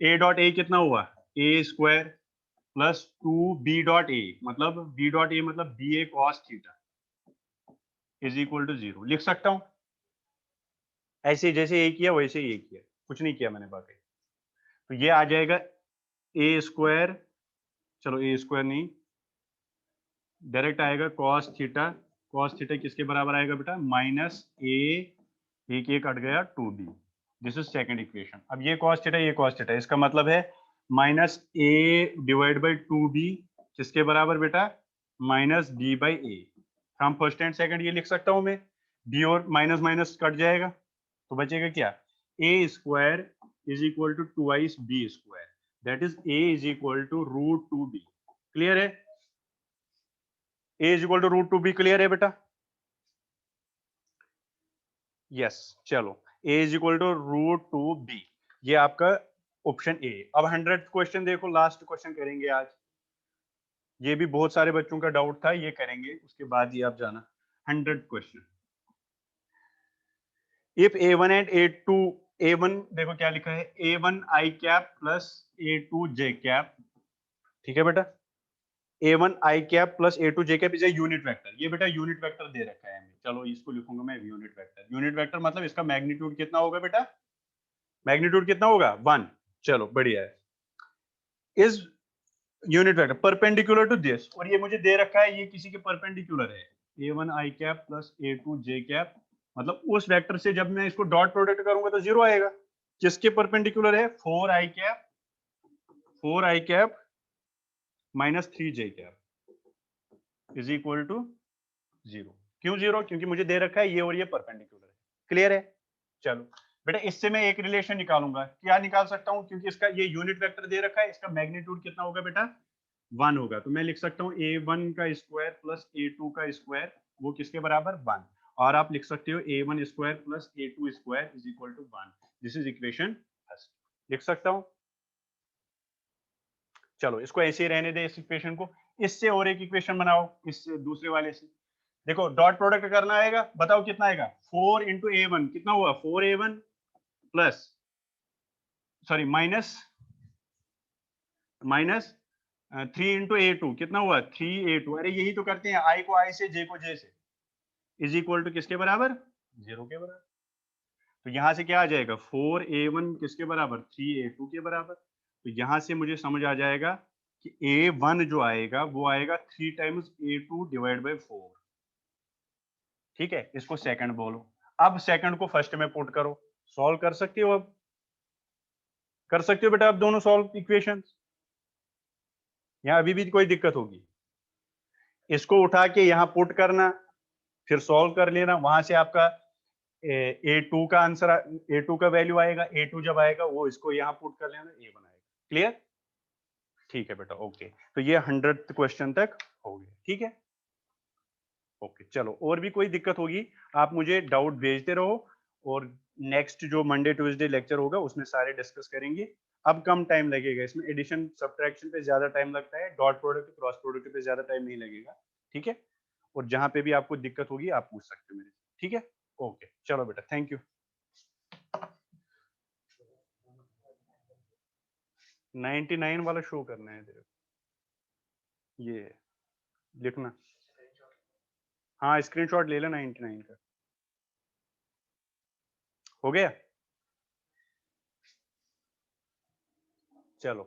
ए डॉट ए कितना हुआ, a square plus 2 b dot a, मतलब बी डॉट ए मतलब b a cos theta is equal to 0। लिख सकता हूं ऐसे, जैसे ए किया वैसे ही ए किया, कुछ नहीं किया मैंने बाकी। तो ये आ जाएगा ए स्क्वायर, चलो ए स्क्वायर नहीं, डायरेक्ट आएगा कॉस थीटा। कॉस थीटा किसके बराबर आएगा बेटा, माइनस ए, एक एक कट गया 2b। This is second equation. अब ये कॉस थीटा ये कॉस थीटा, इसका मतलब है minus A divide by 2b किसके बराबर बेटा, minus B by A. From first and second ये लिख सकता हूं मैं, बी और माइनस माइनस कट जाएगा तो बचेगा क्या, a square is equal to 2 b square, that is a is equal to root 2b। Clear है, a is equal to root 2b, clear है बेटा। यस चलो, a is equal to root 2b, ये आपका ऑप्शन ए। अब 100 question देखो, last question करेंगे आज। ये भी बहुत सारे बच्चों का डाउट था, ये करेंगे उसके बाद ही आप जाना। 100 question. If a1 and a2, a1 देखो क्या लिखा है, a1 i cap plus a2 j cap, ठीक है बेटा। a1 i cap plus a2 j cap is a unit vector. ये बेटा यूनिट वेक्टर दे रखा है हमें, चलो इसको लिखूंगा मैं यूनिट वेक्टर। यूनिट वेक्टर मतलब इसका मैग्नीट्यूड कितना होगा बेटा, मैग्नीट्यूड कितना होगा 1। चलो बढ़िया है। Is unit vector perpendicular to this, और ये मुझे दे रखा है ये किसी के परपेंडिकुलर है, a1 i cap plus a2 j cap, मतलब उस वेक्टर से जब मैं इसको डॉट प्रोडक्ट करूंगा तो 0 आएगा। किसके परपेंडिकुलर है, 4i cap, 4i cap minus 3j cap is equal to 0। क्यों 0, क्योंकि मुझे दे रखा है ये और ये परपेंडिकुलर है। क्लियर है, चलो बेटा इससे मैं एक रिलेशन निकालूंगा। क्या निकाल सकता हूं, क्योंकि इसका ये यूनिट वेक्टर दे रखा है, इसका मैग्नीट्यूड कितना होगा बेटा 1 होगा। तो मैं लिख सकता हूँ a1 का स्क्वायर प्लस a2 का स्क्वायर, वो किसके बराबर 1। और आप लिख सकते हो a1 square plus a2 square is equal to 1। This is equation first, लिख सकता हूँ। चलो इसको ऐसे ही रहने दे इस इक्वेशन को। इससे और एक इक्वेशन बनाओ, इससे दूसरे वाले से। देखो डॉट प्रोडक्ट करना आएगा, बताओ कितना आएगा, 4 इंटू a1 कितना हुआ, 4a1 plus sorry minus 3 into a2 कितना हुआ 3a2। अरे यही तो करते हैं, i को i से, j को j से, इज इक्वल टू किसके बराबर 0 के बराबर। तो यहां से क्या आ जाएगा, 4a1 किसके बराबर 3a2 के बराबर। तो यहां से मुझे समझ आ जाएगा कि a1 जो आएगा वो आएगा 3 टाइम्स a2 डिवाइड बाई 4। ठीक है, इसको सेकंड बोलो। अब सेकंड को फर्स्ट में पुट करो, सॉल्व कर सकते हो। अब कर सकते हो बेटा आप दोनों सॉल्व इक्वेशन। यहां अभी भी कोई दिक्कत होगी, इसको उठा के यहाँ पुट करना, फिर सॉल्व कर लेना, वहां से आपका a2 का आंसर, a2 का वैल्यू आएगा। a2 जब आएगा वो इसको यहाँ पुट कर लेना, a1 आएगा। क्लियर, ठीक है बेटा, ओके। तो ये 100th क्वेश्चन तक हो गया, ठीक है, ओके। चलो और भी कोई दिक्कत होगी आप मुझे डाउट भेजते रहो, और नेक्स्ट जो मंडे ट्यूसडे लेक्चर होगा उसमें सारे डिस्कस करेंगे। अब कम टाइम लगेगा इसमें, एडिशन सब्ट्रैक्शन पे ज्यादा टाइम लगता है, डॉट प्रोडक्ट क्रॉस प्रोडक्ट पे ज्यादा टाइम नहीं लगेगा, ठीक है। और जहां पे भी आपको दिक्कत होगी आप पूछ सकते हो मेरे से, ठीक है, ओके। चलो बेटा, थैंक यू। 99 वाला शो करना है तेरे को, ये लिखना, हाँ स्क्रीनशॉट ले लेना 99 का। हो गया, चलो।